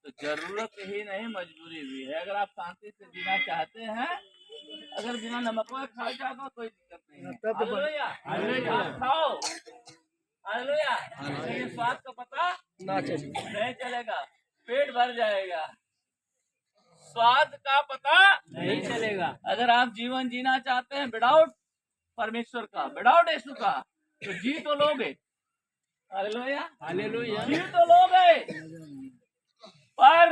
[SPEAKER 1] तो जरूरत ही नहीं, मजबूरी भी है। अगर आप शांति से जीना चाहते हैं, अगर बिना नमक का खा जाओ कोई दिक्कत नहीं है। हालेलुया। आप खाओ। हालेलुया। लेकिन स्वाद का पता नहीं चलेगा, पेट भर जाएगा, स्वाद का पता नहीं चलेगा। अगर आप जीवन जीना चाहते हैं विदाउट परमेश्वर का, विदाउट यीशु का, तो जी तो लोगे। हालेलुया। हालेलुया। जी तो लोगे, पर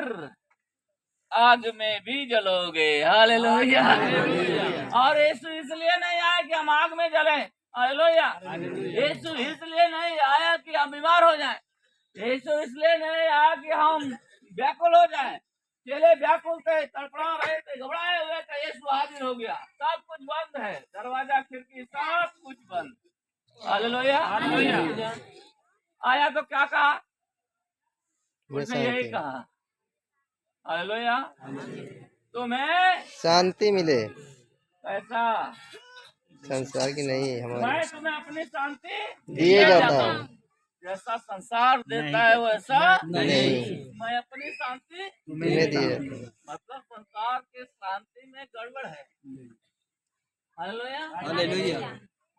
[SPEAKER 1] आग में भी जलोगे। हालेलुया। और यीशु इसलिए नहीं आया कि हम आग में जलें। हालेलुया। यीशु इसलिए नहीं आया कि हम बीमार हो जाएं। यीशु इसलिए नहीं आया कि हम व्याकुल हो जाएं। चेले व्याकुल थे, तड़पड़ा रहे थे, घबराए हुए थे। यीशु हाजिर हो गया। सब कुछ बंद है, दरवाजा खिड़की सब कुछ बंद। हालेलुया। आया तो क्या कहा? उसने यही कहा, हालेलुया, तुम्हें
[SPEAKER 5] शांति मिले,
[SPEAKER 1] ऐसा
[SPEAKER 5] संसार की नहीं
[SPEAKER 1] मैं
[SPEAKER 5] हमारी
[SPEAKER 1] तुम्हें अपनी शांति
[SPEAKER 5] दिए जाता हूँ,
[SPEAKER 1] जैसा संसार देता है वैसा
[SPEAKER 5] नहीं
[SPEAKER 1] मैं अपनी शांति
[SPEAKER 5] तुम्हें दिए।
[SPEAKER 1] मतलब संसार के शांति में गड़बड़ है। हालेलुया।
[SPEAKER 2] हालेलुया।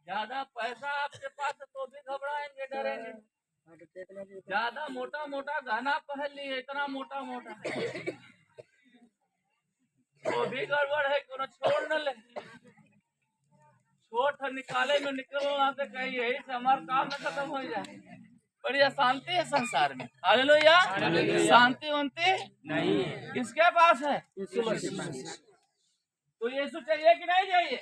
[SPEAKER 1] ज्यादा पैसा आपके पास है तो भी घबराएंगे, डरेंगे। ज्यादा मोटा मोटा गहना पहन लिए, इतना मोटा मोटा तो भी गड़बड़ है, कोनो छोड़ न ले। छोट निकाले में निकलो ना तो कहीं यही से हमारा काम न खत्म हो जाए। बढ़िया शांति है संसार में। हालेलुया। शांति वंती नहीं किसके पास है? तो यीशु चाहिए कि नहीं चाहिए?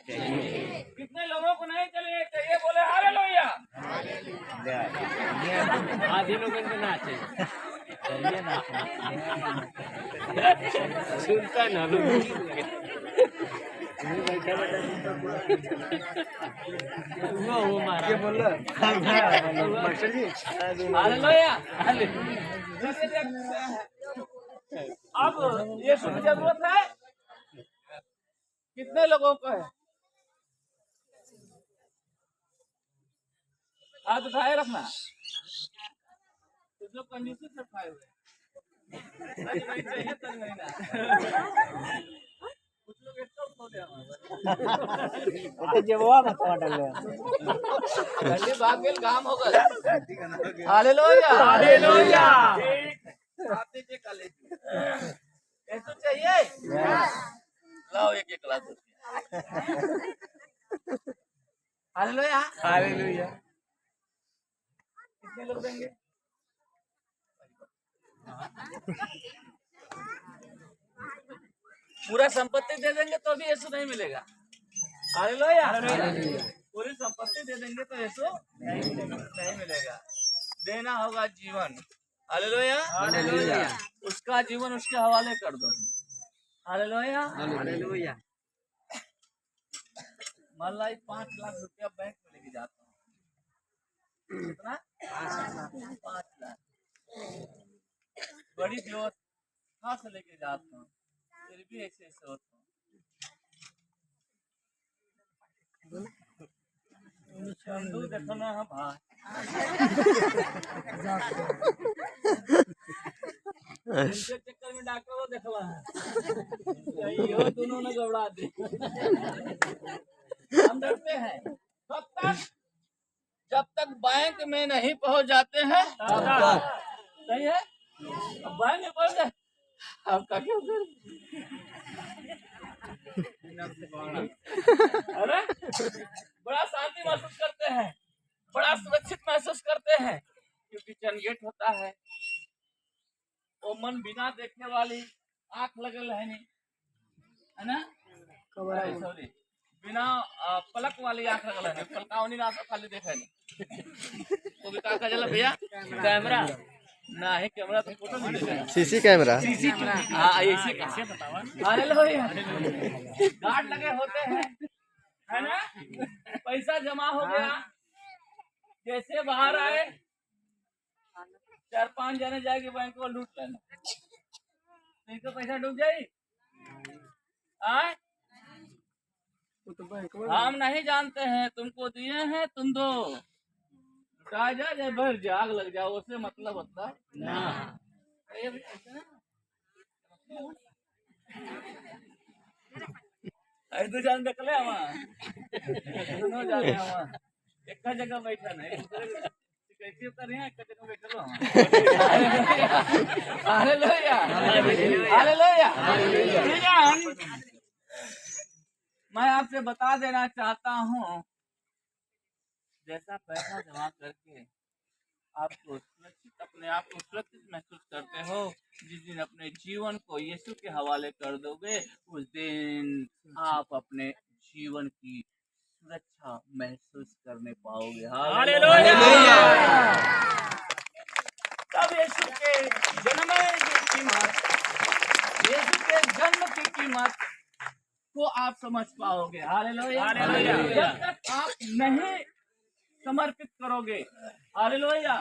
[SPEAKER 1] कितने लोगों को नहीं चाहिए? चाहिए बोले हालेलुया।
[SPEAKER 3] आधी लोगों को ना चाहिए सुनता ना वो मारा
[SPEAKER 1] हालेलुया। अब यीशु की जरूरत है कितने लोगों को है? हाथ उठाए रखना। कुछ लोग कंजूसी से उठाए हुए नहीं चाहिए तक नहीं ना। कुछ लोग एक तो खो गया भाग्य काम होगा। हालेलुया। हालेलुया। आते के कॉलेज ऐसा चाहिए। लाओ एक लाख रुपया। हालेलुया।
[SPEAKER 3] हालेलुया।
[SPEAKER 1] कितने लोग देंगे? पूरा संपत्ति दे देंगे तो भी यीशु नहीं मिलेगा। हालेलुया। पूरी संपत्ति दे देंगे तो यीशु नहीं मिलेगा। देना होगा जीवन। हालेलुया। उसका जीवन उसके हवाले कर दो। हालेलुया।
[SPEAKER 3] हालेलुया।
[SPEAKER 1] मान लो 5 लाख रुपया बैंक में लेके जाता हूँ। कितना? 5 लाख। बड़ी व्यवस्था से लेके जाता हूँ, फिर भी ऐसे ऐसे होता हूँ। देखो ना हम चक्कर में डॉक्टर को देखला है दोनों ने घबरा दे। हम डरते हैं जब तक बैंक में नहीं पहुंच जाते हैं। सही है। बैंक में पहुंच गए आपका क्या अरे बड़ा शांति महसूस करते हैं, बड़ा सुरक्षित महसूस करते हैं, क्योंकि चैनगेट होता है। वो मन बिना देखने वाली आंख लगल है नहीं, है ना? सॉरी, बिना पलक वाली आंख लगल है। पलकावनी ना खाली देखा नहीं तो भी का जला भैया कैमरा ना है, कैमरा तो फोटो नहीं देगा।
[SPEAKER 5] CC camera.
[SPEAKER 1] सीसी हाँ ऐसे कैसे बतावा। हालेलुया। गार्ड लगे होते हैं, है ना? पैसा जमा हो गया, जैसे बाहर आए 4-5 जने जाएगी बैंक को लूट लेना। नहीं तो पैसा डूब जाए। हम नहीं जानते हैं, तुमको दिए हैं तुम दो। जा जाए भर जा, आग लग जाओ, उससे मतलब होता ना। ऐसे जान देख ले दोनों जाने एक जगह बैठा नहीं कैसे कर रहे हैं, एक जगह बैठे लो। हालेलुया। हालेलुया। मैं आपसे बता देना चाहता हूँ, जैसा पैसा जमा करके आपको सुरक्षित, अपने आप को सुरक्षित महसूस करते हो। जिस दिन अपने जीवन को यीशु के हवाले कर दोगे, उस दिन आप अपने जीवन की सुरक्षा महसूस करने पाओगे। हालेलुया। तब यीशु के जन्म की कीमत, यीशु के जन्म की कीमत को आप समझ पाओगे। हालेलुया। जब तक आप नहीं समर्पित करोगे, हालेलुया,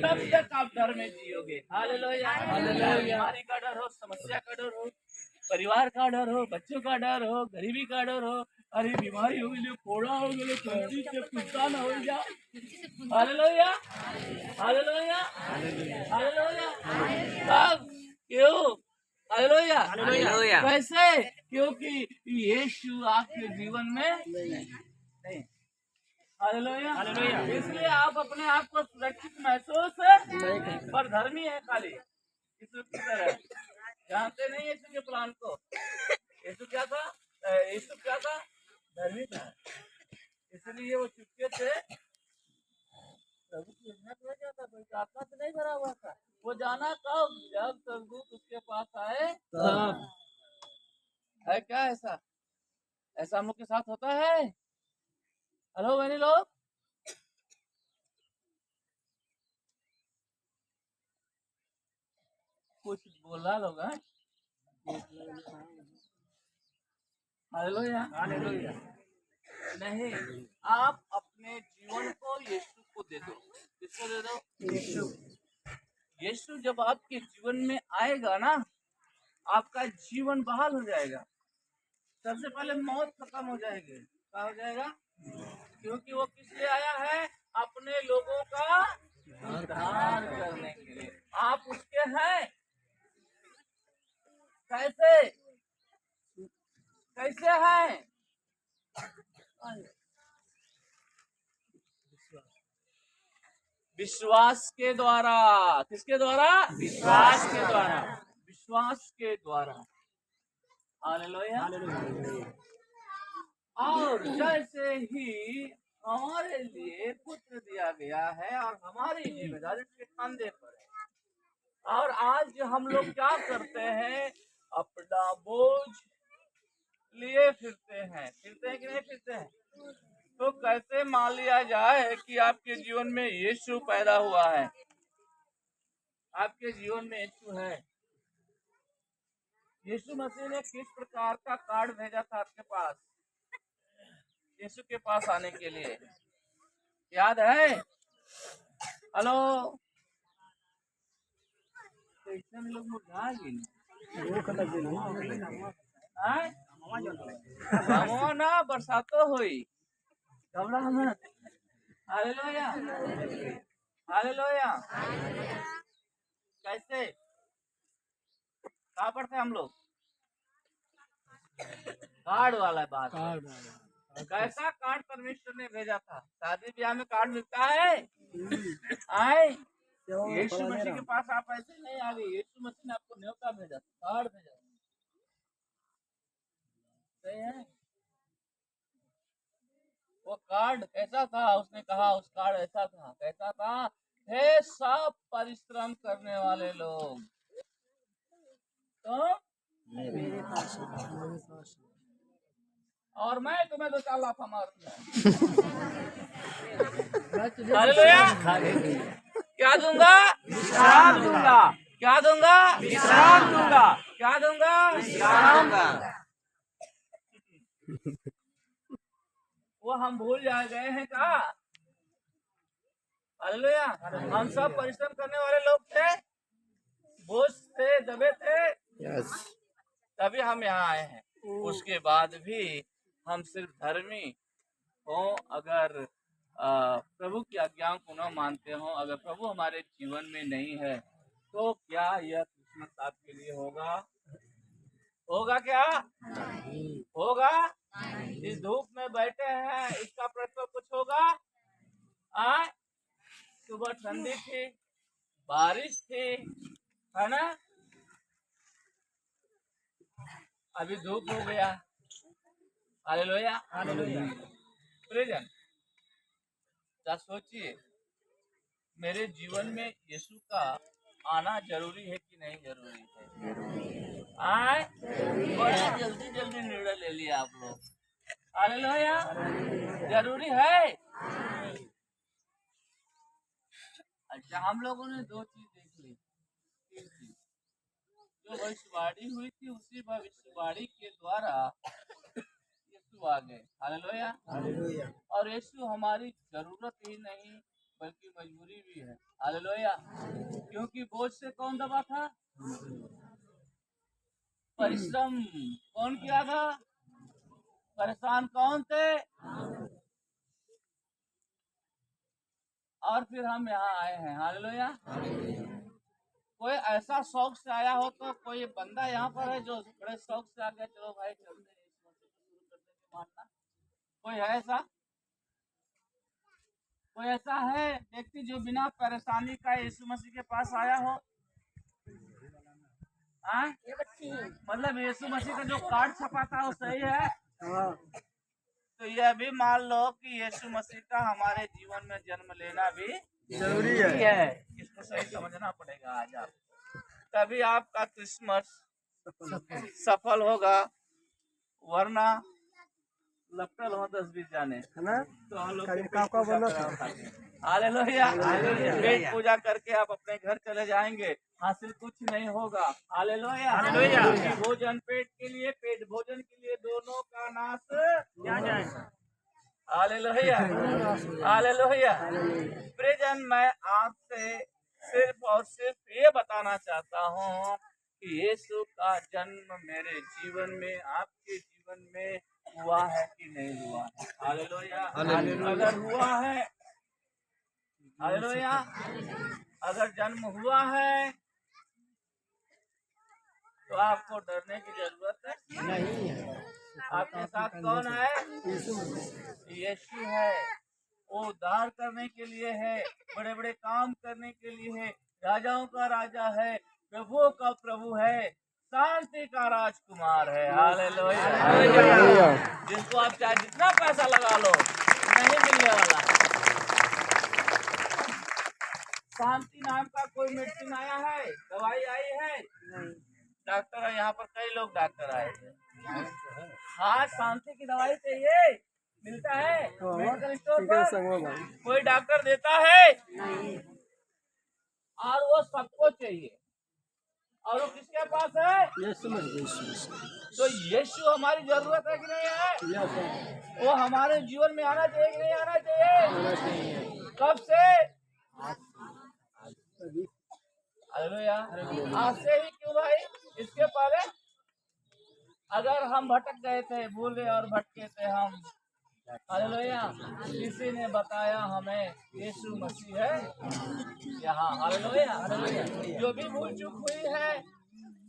[SPEAKER 1] तब तक आप डर में जियोगे। हालेलुया। बीमारी का डर हो, समस्या का डर हो, परिवार का डर हो, बच्चों का डर हो, गरीबी का डर हो, अरे बीमारी हो गई, फोड़ा हो गया, चोरी से कुत्ता न हो जा। Hallelujah, hallelujah, hallelujah. तब क्यों? हालेलुया। कैसे? क्योंकि यीशु आपके जीवन में नहीं। हालेलुया। इसलिए आप अपने आप को सुरक्षित महसूस पर धर्मी है खाली यीशु की तरह, जानते नहीं यीशु के प्लान को। यीशु क्या था? यीशु क्या था? धर्मी था, इसलिए वो चुपके थे प्रभु की हिम्मत हो जाता, बल्कि आत्मा से नहीं भरा हुआ था। वो जाना कब? जब स्वर्गदूत उसके पास आए तब। है क्या ऐसा? ऐसा हम लोग के साथ होता है? हेलो बहनी लोग, कुछ बोला लोग हैं? Hallelujah, hallelujah. नहीं, आप अपने जीवन को यीशु को दे दो। किसको दे दो? यीशु। यीशु जब आपके जीवन में आएगा ना, आपका जीवन बहाल हो जाएगा। सबसे पहले मौत खत्म हो जाएगी। क्या हो जाएगा? क्योंकि वो किस लिए आया है? अपने लोगों का उद्धार करने के लिए। आप उसके हैं। कैसे? कैसे हैं? विश्वास के द्वारा। किसके द्वारा? विश्वास के द्वारा। विश्वास के द्वारा। हालेलुया। और जैसे ही हमारे लिए पुत्र दिया गया है और हमारी जिम्मेदारी उसके कंधे पर है, और आज हम लोग क्या करते हैं? अपना बोझ लिए फिरते हैं। फिरते हैं कि नहीं फिरते हैं? तो कैसे मान लिया जाए कि आपके जीवन में यीशु पैदा हुआ है? आपके जीवन में यीशु है। यीशु मसीह ने किस प्रकार का कार्ड भेजा था आपके पास, यीशु के पास आने के लिए? याद है? हेलो, तो इतने लोग मुझा गए ना, बरसातो हुई, घबरा मत। Hallelujah, hallelujah. कैसे? कहाँ पर थे हम लोग? कार्ड वाला बात। कैसा कार्ड परमेश्वर ने भेजा था? शादी ब्याह में कार्ड मिलता है? आए यीशु मसीह के पास आप ऐसे नहीं आ गए। यीशु मसीह ने आपको न्योता भेजा, कार्ड भेजा। सही है? वो कार्ड कैसा था? उसने कहा उस कार्ड ऐसा था। कैसा था? हे सब परिश्रम करने वाले लोग, तो और मैं तुम्हें 2-4 लाफा मारूंगा। हालेलुया। क्या दूंगा? विश्राम दूंगा। क्या दूंगा? विश्राम दूंगा। क्या दूंगा? विश्राम दूंगा। वो हम भूल जा गए हैं क्या? हालेलुया। हम सब परिश्रम करने वाले लोग थे, बोझ थे, दबे थे, तभी हम यहाँ आए हैं। उसके बाद भी हम सिर्फ धर्मी हो, अगर प्रभु की आज्ञाओं को न मानते हो, अगर प्रभु हमारे जीवन में नहीं है, तो क्या यह क्रिसमस आपके लिए होगा? होगा क्या? होगा? इस धूप में बैठे हैं, इसका प्रभाव कुछ होगा? सुबह ठंडी थी, बारिश थी, है ना? अभी धूप हो गया। Hallelujah, hallelujah. प्रेजन क्या सोचिए, मेरे जीवन में यीशु का आना जरूरी है कि नहीं जरूरी है? आए बड़ा जल्दी जल्दी निर्णय ले लिया आप लोग। हालेलुया, जरूरी है। अच्छा, हम लोगों ने दो चीज देख ली। जो भविष्यवाणी हुई थी उसी भविष्यवाणी के द्वारा यीशु आ गए। हालेलुया। और यीशु हमारी जरूरत ही नहीं बल्कि मजबूरी भी है। हालेलुया। क्योंकि बोझ से कौन दबा था? परिश्रम कौन किया था? परेशान कौन थे? और फिर हम यहाँ आए हैं। हालेलुया। कोई ऐसा शौक से आया हो तो कोई बंदा यहाँ पर है जो बड़े शौक से आ गया, चलो भाई चलते हैं शुरू करते हैं मानना। कोई है ऐसा? कोई ऐसा है व्यक्ति जो बिना परेशानी का यीशु मसीह के पास आया हो? मतलब यीशु मसीह का जो कार्ड छपा था वो सही है? तो यह भी मान लो कि यीशु मसीह का हमारे जीवन में जन्म लेना भी
[SPEAKER 2] जरूरी है।
[SPEAKER 1] इसको सही समझना पड़ेगा आज आप, तभी आपका क्रिसमस सफल होगा, वरना लपटल हो 10-20 जाने
[SPEAKER 2] है ना?
[SPEAKER 1] तो हम लोग
[SPEAKER 2] हालेलुया।
[SPEAKER 1] पेट पूजा करके आप अपने घर चले जाएंगे, हासिल कुछ नहीं होगा। हालेलुया। भोजन पेट के लिए, पेट भोजन के लिए, दोनों का नाश क्या जाएगा। हालेलुया। हालेलुया। प्रियजन, मैं आपसे सिर्फ और सिर्फ ये बताना चाहता हूँ कि यीशु का जन्म मेरे जीवन में, आपके जीवन में हुआ है कि नहीं हुआ है। हालेलुया। अगर हुआ है, हालेलुया, अगर जन्म हुआ है तो आपको डरने की जरूरत नहीं है। आपके साथ कौन है? यीशु है। वो उद्धार करने के लिए है, बड़े बड़े काम करने के लिए है, राजाओं का राजा है, प्रभुओं का प्रभु है, शांति का राजकुमार है। हालेलुया। जिसको आप चाहे जितना पैसा लगा लो नहीं मिलने वाला। शांति नाम का कोई मेडिसिन आया है? दवाई आई है? डॉक्टर है यहाँ पर, कई लोग डॉक्टर आए हैं। हाँ, शांति की दवाई चाहिए, मिलता है मेडिकल स्टोर पर? कोई डॉक्टर देता है? और वो सबको चाहिए, और वो किसके पास है? तो यीशु हमारी जरूरत है कि नहीं है? वो हमारे जीवन में आना चाहिए कि नहीं आना चाहिए? कब से? हालेलुया। आज से ही क्यों भाई? इसके पहले अगर हम भटक गए थे, भूले और भटके थे हम, हालेलुया, किसी ने बताया हमें यीशु मसीह है यहाँ। हालेलुया। जो भी भूल चूक हुई है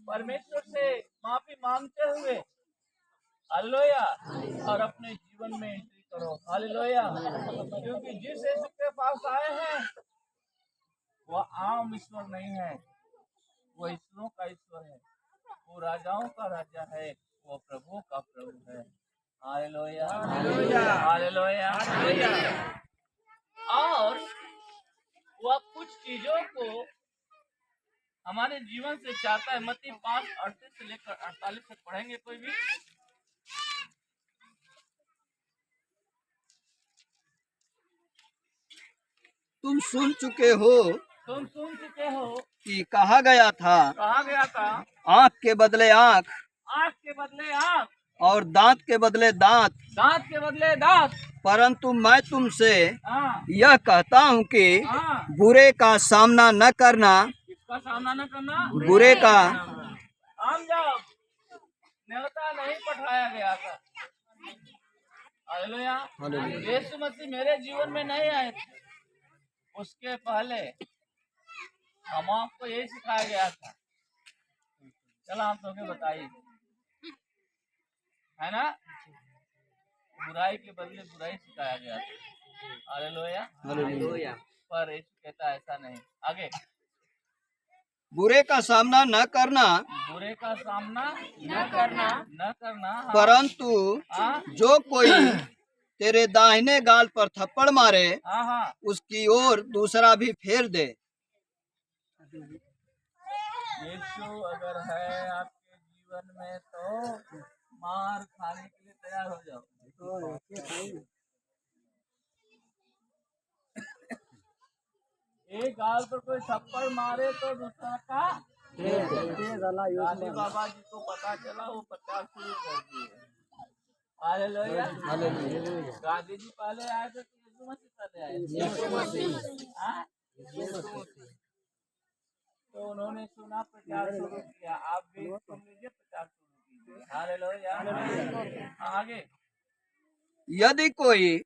[SPEAKER 1] परमेश्वर से माफी मांगते हुए, हालेलुया, और अपने जीवन में एंट्री करो। हालेलुया। क्योंकि जिस यीशु के पास आए हैं वो आम ईश्वर नहीं है, वो ईश्वरों का ईश्वर है, वो राजाओं का राजा है, वो प्रभु का प्रभु है। हालेलुया। हालेलुया। और वह कुछ चीजों को हमारे जीवन से चाहता है। मत्ती 5:38 से लेकर 48 तक पढ़ेंगे कोई भी?
[SPEAKER 2] तुम सुन चुके हो कि कहा गया था, आँख के बदले आँख,
[SPEAKER 1] आँख के बदले आँख,
[SPEAKER 2] और दांत के बदले दांत।
[SPEAKER 1] दांत के बदले दांत।
[SPEAKER 2] परंतु मैं तुमसे यह कहता हूँ कि बुरे का सामना न करना।
[SPEAKER 1] किसका सामना न करना?
[SPEAKER 2] बुरे का।
[SPEAKER 1] हम जब न्योता नहीं पठाया गया था, हालेलुया, यीशु मसीह मेरे जीवन में नहीं आए थे, उसके पहले हम आपको यही सिखाया गया था। चलो हम तुम्हें बताइए, है ना? बुराई के बदले बुराई सिखाया गया था। हालेलुया।
[SPEAKER 3] हालेलुया।
[SPEAKER 1] पर यीशु कहता ऐसा नहीं। आगे,
[SPEAKER 2] बुरे का सामना न करना,
[SPEAKER 1] बुरे का सामना न करना,
[SPEAKER 2] परंतु जो कोई तेरे दाहिने गाल पर थप्पड़ मारे,
[SPEAKER 1] हाँ हाँ,
[SPEAKER 2] उसकी ओर दूसरा भी फेर दे।
[SPEAKER 1] यीशु अगर है आपके जीवन में तो मार खाने के लिए तैयार हो जाओ। एक गाल पर कोई थप्पड़ मारे तो दूसरा का गांधी बाबा जी को पता चला, वो प्रचार शुरू कर दिए। हालेलुया। गांधी जी पहले आए थे कि यीशु मसीह पहले आए थे? हाँ? तो उन्होंने सुना, प्रचार शुरू किया। आप भी सुन लीजिए, प्रचार शुरू कीजिए। हालेलुया। आगे।
[SPEAKER 2] यदि कोई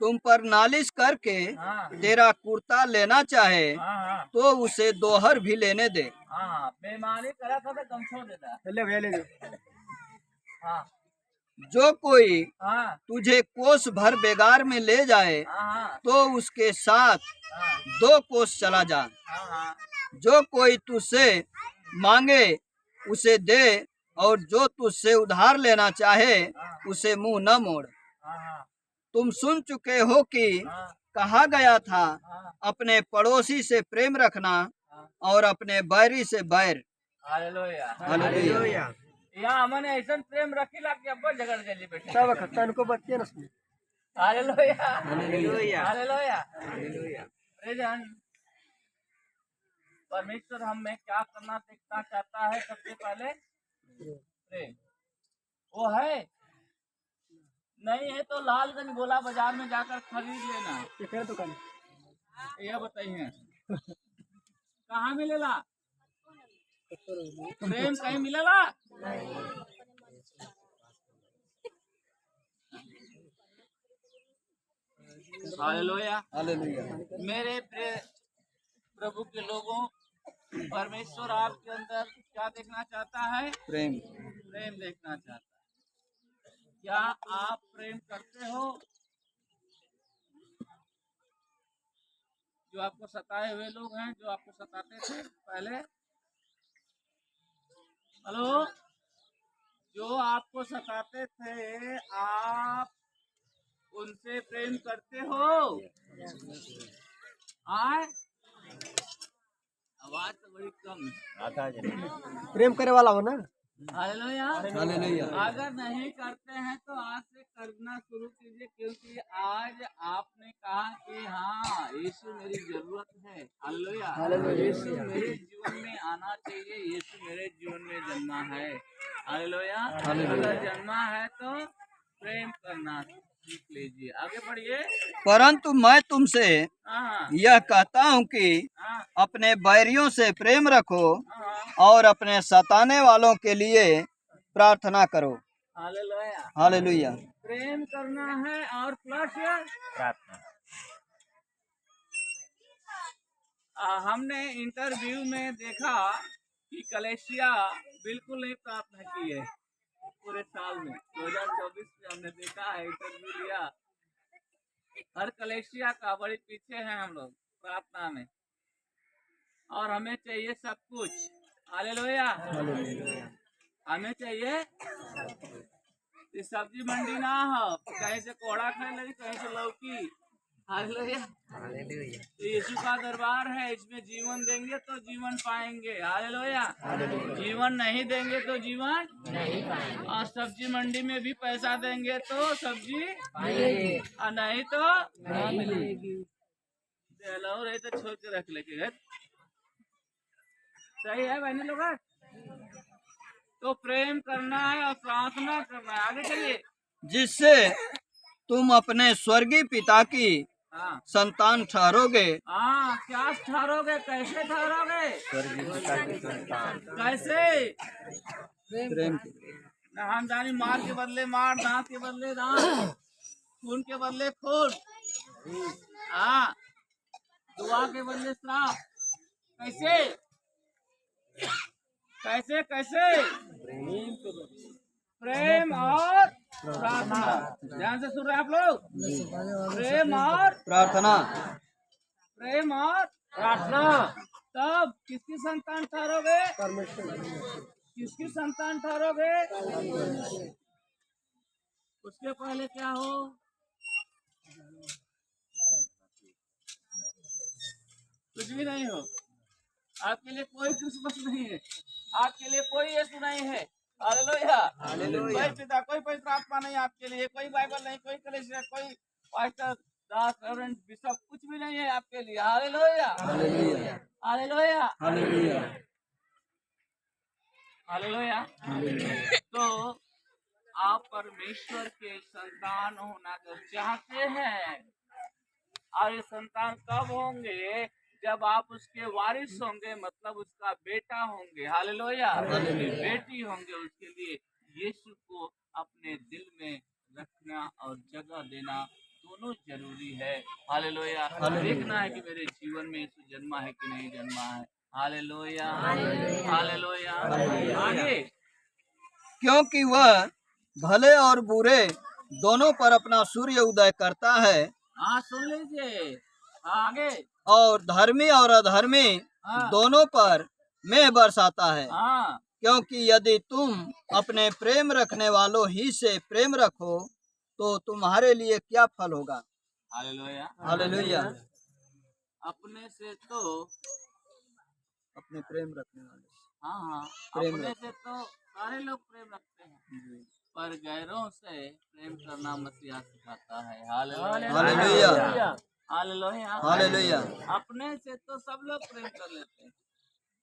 [SPEAKER 2] तुम पर नालिश करके
[SPEAKER 1] हाँ
[SPEAKER 2] तेरा कुर्ता लेना चाहे,
[SPEAKER 1] हाँ हाँ
[SPEAKER 2] तो उसे दोहर भी लेने दे।
[SPEAKER 1] हाँ, बेईमानी करा था तो गमछो देता। हाँ
[SPEAKER 2] जो कोई
[SPEAKER 1] हाँ
[SPEAKER 2] तुझे कोस भर बेगार में ले जाए,
[SPEAKER 1] हाँ
[SPEAKER 2] तो उसके साथ
[SPEAKER 1] हाँ
[SPEAKER 2] 2 कोस चला जा।
[SPEAKER 1] हाँ हाँ,
[SPEAKER 2] जो कोई तुझसे मांगे उसे दे, और जो तुझसे उधार लेना चाहे उसे मुंह न मोड़।
[SPEAKER 1] हाँ
[SPEAKER 2] तुम सुन चुके हो कि
[SPEAKER 1] हाँ
[SPEAKER 2] कहा गया था,
[SPEAKER 1] हाँ
[SPEAKER 2] अपने पड़ोसी से प्रेम रखना और अपने बैरी से बैर।
[SPEAKER 1] हालेलुया।
[SPEAKER 2] हालेलुया।
[SPEAKER 1] यहाँ हमने ऐसा प्रेम रखी ला कि अब झगड़ गली बेटे।
[SPEAKER 2] सब खत्ता को बच्चे न सुने।
[SPEAKER 1] Hallelujah.
[SPEAKER 2] Hallelujah.
[SPEAKER 1] Hallelujah. Praise hall. परमेश्वर हम में क्या करना देखना चाहता है? सबसे पहले प्रेम। वो है नहीं है तो लालगंज गोला बाजार में जाकर खरीद लेना।
[SPEAKER 2] दुकान
[SPEAKER 1] यह बताइए कहाँ मिलेला? प्रेम कहीं मिलेला? हालेलुया।
[SPEAKER 2] हालेलुया।
[SPEAKER 1] मेरे प्रिय प्रभु के लोगों, परमेश्वर आपके अंदर क्या देखना चाहता है?
[SPEAKER 2] प्रेम।
[SPEAKER 1] प्रेम देखना चाहता है। क्या आप प्रेम करते हो? जो आपको सताए हुए लोग हैं, जो आपको सताते थे पहले, हेलो, जो आपको सताते थे, आप उनसे प्रेम करते हो? आए? आवाज तो बड़ी कम है।
[SPEAKER 2] प्रेम करे वाला हो ना।
[SPEAKER 1] हालेलुया।
[SPEAKER 2] हालेलुया।
[SPEAKER 1] अगर नहीं करते हैं तो आज से करना शुरू कीजिए, क्योंकि आज आपने कहा कि हाँ यीशु मेरी जरूरत है। हालेलुया। यीशु मेरे जीवन में आना चाहिए, यीशु मेरे जीवन में जन्मा है। हालेलुया। अगर जन्मा है तो प्रेम करना सीख लीजिए। आगे बढ़िए।
[SPEAKER 2] परंतु मैं तुमसे
[SPEAKER 1] हाँ
[SPEAKER 2] यह कहता हूँ कि
[SPEAKER 1] हाँ
[SPEAKER 2] अपने बैरियों से प्रेम रखो
[SPEAKER 1] हाँ।
[SPEAKER 2] और अपने सताने वालों के लिए प्रार्थना करो।
[SPEAKER 1] हालेलुया।
[SPEAKER 2] हालेलुया।
[SPEAKER 1] प्रेम करना है और प्लस प्रार्थना। हमने इंटरव्यू में देखा कि कलेशिया बिल्कुल नहीं प्रार्थना की है पूरे साल में। 2024 में हमने देखा है, इंटरव्यू लिया, हर कलेशिया का बड़ी पीछे हैं हम लोग प्रार्थना में, और हमें चाहिए सब कुछ। हालेलुया। हमें चाहिए ये सब्जी मंडी ना हो, कहीं से कोड़ा खाने लगी, कहीं से लौकी। हालेलुया। यीशु का दरबार है, इसमें जीवन देंगे तो जीवन पाएंगे। हालेलुया। जीवन नहीं देंगे तो जीवन नहीं पाएंगे। और सब्जी मंडी में भी पैसा देंगे तो सब्जी पाएंगे, और नहीं तो नहीं मिलेगी। रहे तो छोड़ के रख लेके। सही है बहनी लोग। तो प्रेम करना है और प्रार्थना करना है। आगे चलिए।
[SPEAKER 2] जिससे तुम अपने स्वर्गीय पिता की
[SPEAKER 1] हाँ
[SPEAKER 2] संतान ठहरोगे।
[SPEAKER 1] हाँ, क्या ठहरोगे? कैसे ठहरोगे? कैसे?
[SPEAKER 2] प्रेम।
[SPEAKER 1] नामदानी मार के बदले मार, दांत के बदले दांत, खून के बदले खून, हाँ, दुआ के बदले श्राप। कैसे कैसे कैसे? प्रेम और प्रार्थना। ध्यान से सुन रहे हैं आप लोग? प्रेम और
[SPEAKER 2] प्रार्थना।
[SPEAKER 1] प्रेम और प्रार्थना। तब किसकी संतान ठहरोगे? किसकी संतान ठहरोगे? उसके पहले क्या हो? कुछ भी नहीं हो। आपके लिए कोई क्रिसमस नहीं है, आपके लिए कोई यीशु नहीं है। हालेलुया, कोई पिता, कोई पवित्र आत्मा नहीं आपके लिए, कोई बाइबल नहीं, कोई कलीसिया, कोई पास्टर, दास, रेवरेंड, बिशप, कुछ भी नहीं है आपके लिए। Hallelujah, hallelujah, hallelujah. तो आप परमेश्वर के संतान होना जो चाहते हैं, और ये संतान कब होंगे? जब आप उसके वारिस होंगे, मतलब उसका बेटा होंगे। हालेलुया, बेटी होंगे। उसके लिए यीशु को अपने दिल में रखना और जगह देना दोनों जरूरी है। हालेलुया, देखना है कि मेरे जीवन में यीशु जन्मा है कि नहीं जन्मा है। Hallelujah, hallelujah. आगे,
[SPEAKER 2] क्योंकि वह भले और बुरे दोनों पर अपना सूर्य उदय करता है
[SPEAKER 1] हाँ सुन लीजिए आगे।
[SPEAKER 2] और धर्मी और अधर्मी
[SPEAKER 1] हाँ।
[SPEAKER 2] दोनों पर मेघ बरसाता है।
[SPEAKER 1] हाँ,
[SPEAKER 2] क्योंकि यदि तुम अपने प्रेम रखने वालों ही से प्रेम रखो तो तुम्हारे लिए क्या फल होगा।
[SPEAKER 1] Hallelujah,
[SPEAKER 2] hallelujah.
[SPEAKER 1] अपने से तो
[SPEAKER 2] अपने प्रेम रखने वाले
[SPEAKER 1] हाँ हाँ
[SPEAKER 2] प्रेम
[SPEAKER 1] अपने
[SPEAKER 2] रखते
[SPEAKER 1] से तो सारे लोग प्रेम रखते हैं, पर गैरों से प्रेम करना मसीहा सिखाता है। Hallelujah,
[SPEAKER 2] hallelujah,
[SPEAKER 1] hallelujah,
[SPEAKER 2] hallelujah.
[SPEAKER 1] अपने से तो सब लोग प्रेम कर लेते हैं,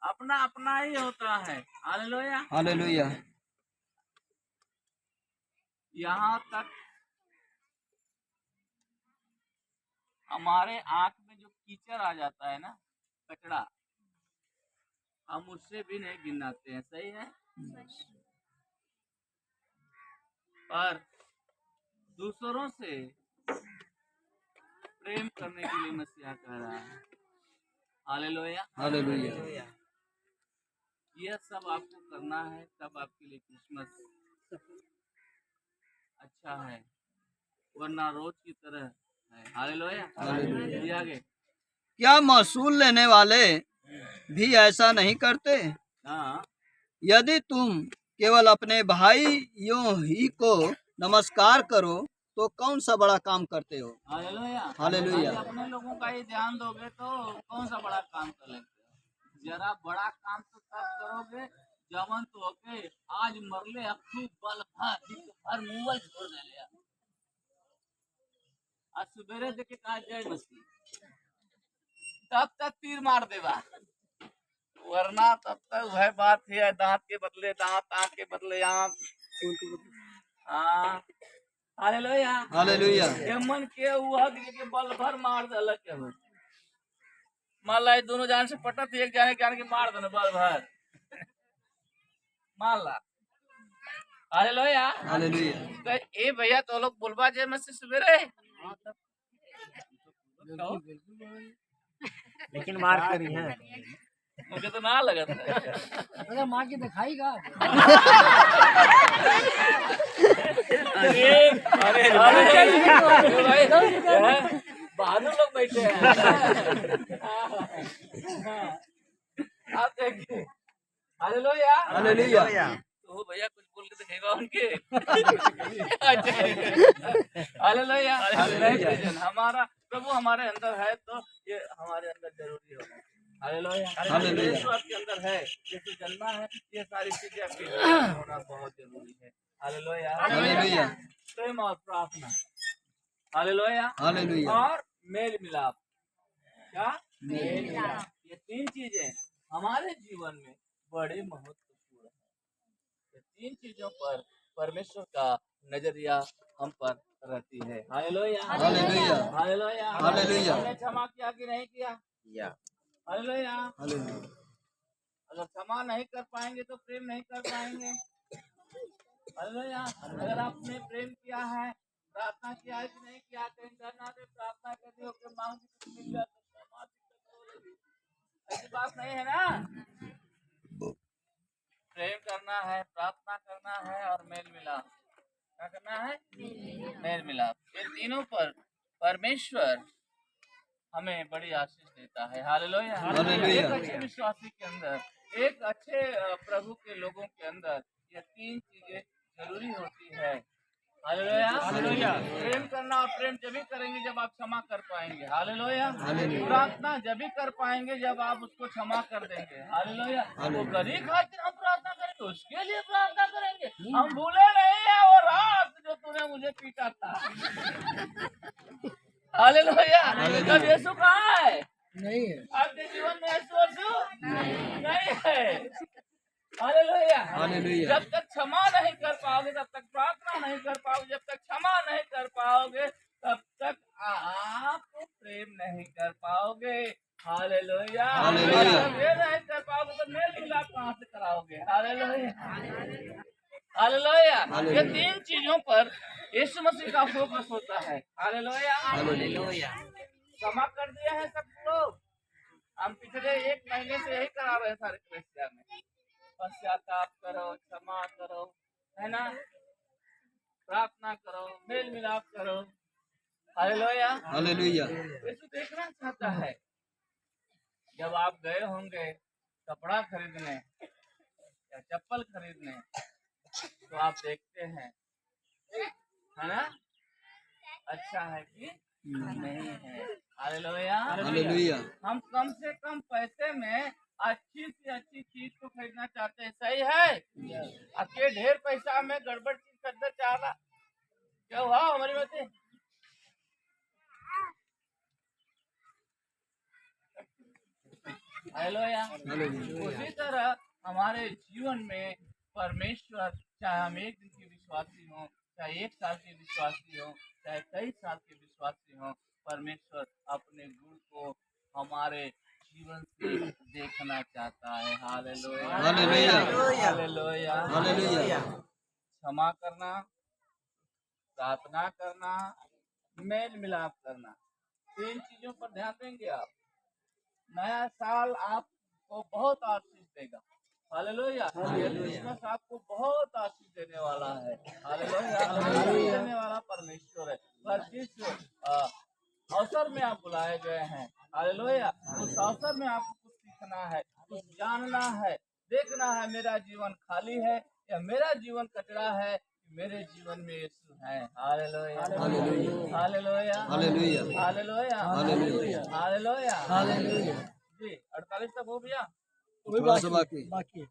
[SPEAKER 1] अपना अपना ही होता है। Hallelujah,
[SPEAKER 2] hallelujah.
[SPEAKER 1] यहाँ तक हमारे आंख में जो कीचड़ आ जाता है ना, कचड़ा, हम उससे भी नहीं गिनाते हैं। सही है, पर दूसरों से प्रेम करने के लिए मसीहा कह रहा है। Hallelujah,
[SPEAKER 2] hallelujah.
[SPEAKER 1] यह सब आपको करना है, तब आपके लिए क्रिसमस अच्छा है, वरना रोज की तरह है। Hallelujah,
[SPEAKER 2] hallelujah.
[SPEAKER 1] आगे।
[SPEAKER 2] क्या महसूल लेने वाले भी ऐसा नहीं करते।
[SPEAKER 1] हाँ,
[SPEAKER 2] यदि तुम केवल अपने भाइयों ही को नमस्कार करो तो कौन सा बड़ा काम करते हो।
[SPEAKER 1] Hallelujah,
[SPEAKER 2] hallelujah.
[SPEAKER 1] आज अपने लोगों का ही ध्यान दोगे तो कौन सा बड़ा काम कर लेते हो। जरा बड़ा काम तो तब करोगे जवन तो होके आज मरले अखू बल भर मुंगल छोड़ दे लिया। आज सुबेरे देखे कहा जय मसीह, तब तक तीर मार देगा, वरना तब तक वह बात है, दांत के बदले दांत, आंख के बदले आंख। हाँ, हालेलुया,
[SPEAKER 2] हालेलुया।
[SPEAKER 1] ये मन के हुआ के बल भर मार दे अलग के हो। मान ला दोनों जान से पटत एक जाने के मार देना बल भर, मान ला। Hallelujah,
[SPEAKER 2] hallelujah.
[SPEAKER 1] तो ए भैया तो लोग बोलबा जय मसीह सवेरे,
[SPEAKER 3] लेकिन मार करी है
[SPEAKER 1] मुझे तो ना लगा था।
[SPEAKER 3] अरे मार के दिखाईगा।
[SPEAKER 1] अरे बहादुर लोग बैठे हैं। आप देखिए, हालेलुया,
[SPEAKER 2] हालेलुया।
[SPEAKER 1] तो भैया कुछ बोल के दिखेगा उनके। हालेलुया, हमारा प्रभु हमारे अंदर है तो ये हमारे अंदर जरूरी होगा। Hallelujah,
[SPEAKER 2] hallelujah.
[SPEAKER 1] यीशु आपके अंदर है, यीशु जन्मा है, ये सारी चीजें आपके जीवन में होना बहुत जरूरी है। Hallelujah,
[SPEAKER 2] hallelujah.
[SPEAKER 1] प्रेम और प्रार्थना। Hallelujah,
[SPEAKER 2] hallelujah.
[SPEAKER 1] और मेल मिलाप। क्या मेल मिलाप, ये तीन चीजें हमारे जीवन में बड़े महत्वपूर्ण है। ये तीन चीजों पर परमेश्वर का नजरिया हम पर रहती है। Hallelujah,
[SPEAKER 2] hallelujah.
[SPEAKER 1] Hallelujah,
[SPEAKER 2] hallelujah.
[SPEAKER 1] हमने क्षमा किया कि नहीं किया। Hallelujah,
[SPEAKER 2] hallelujah.
[SPEAKER 1] अगर क्षमा नहीं कर पाएंगे तो प्रेम नहीं कर पाएंगे। हालेलुया, अगर आपने प्रेम किया है, प्रार्थना किया है कि नहीं किया, कहीं करना दे प्रार्थना करनी हो के मांग कुछ मिल जाए तो क्षमा दीजिए। ऐसी बात नहीं है ना। प्रेम करना है, प्रार्थना करना है और मेल मिलाप। क्या करना है? मेल मिलाप। ये तीनों पर परमेश्वर हमें बड़ी आशीष देता है। Hallelujah,
[SPEAKER 2] hallelujah.
[SPEAKER 1] एक अच्छे विश्वासी के अंदर, एक अच्छे प्रभु के लोगों के अंदर ये तीन चीजें जरूरी होती है। हालेलुया। प्रेम करना, और प्रेम जब भी करेंगे जब आप क्षमा कर पाएंगे। हालेलुया। प्रार्थना जब भी कर पाएंगे जब आप उसको क्षमा कर देंगे। हालेलुया। वो गरीब खातिर हम प्रार्थना करेंगे, उसके लिए प्रार्थना करेंगे। हम भूले नहीं है वो रात जो तूने मुझे पीटा था। हालेलुया। जब यीशु कहाँ है?
[SPEAKER 3] नहीं है।
[SPEAKER 1] आपके जीवन में यीशु नहीं है। हालेलुया। जब तक क्षमा नहीं कर पाओगे, तब तक प्रार्थना नहीं कर पाओगे, जब तक क्षमा नहीं कर पाओगे, तब तक आप प्रेम नहीं कर पाओगे। हालेलुया। जब ये नहीं कर पाओगे तो मेल मिलाप कहाँ से कराओगे? हालेलुया। ये तीन चीजों पर यीशु मसीह का फोकस होता है। हालेलुया। क्षमा कर दिया है सब लोग। हम पिछले 1 महीने से यही करा रहे हैं सारे क्रिश्चियन में। पश्चाताप करो, क्षमा करो, है ना, प्रार्थना करो, मेल मिलाप करो। हालेलुया। यीशु देखना चाहता है जब आप गए होंगे कपड़ा खरीदने या चप्पल खरीदने, तो आप देखते हैं, है ना, अच्छा है कि नहीं है। हालेलुया। हम कम से कम पैसे में अच्छी से अच्छी चीज को खरीदना चाहते हैं, सही है। आपके ढेर पैसा में गड़बड़ चीज खरीदना चाह रहा, क्या हुआ हमारी बातें? हालेलुया। उसी तरह हमारे जीवन में परमेश्वर, चाहे हम 1 दिन के विश्वासी हों, चाहे 1 साल के विश्वासी हों, चाहे कई साल के विश्वासी हों, परमेश्वर अपने गुण को हमारे जीवन से देखना चाहता है। हालेलुया। क्षमा करना, प्रार्थना करना, मेल मिलाप करना, 3 चीजों पर ध्यान देंगे आप, नया साल आपको बहुत आशीष देगा। हालेलुया। क्रिसमस आपको बहुत आशीष देने वाला है। हालेलुया। देने वाला परमेश्वर है। पर जिस अवसर में आप बुलाए गए हैं, हालेलुया, उस अवसर में आपको कुछ सीखना है, कुछ जानना है, देखना है मेरा जीवन खाली है या मेरा जीवन कचरा है, मेरे जीवन में यीशु है। हालेलुया। जी 48 तक हो गया।
[SPEAKER 3] बाकी है।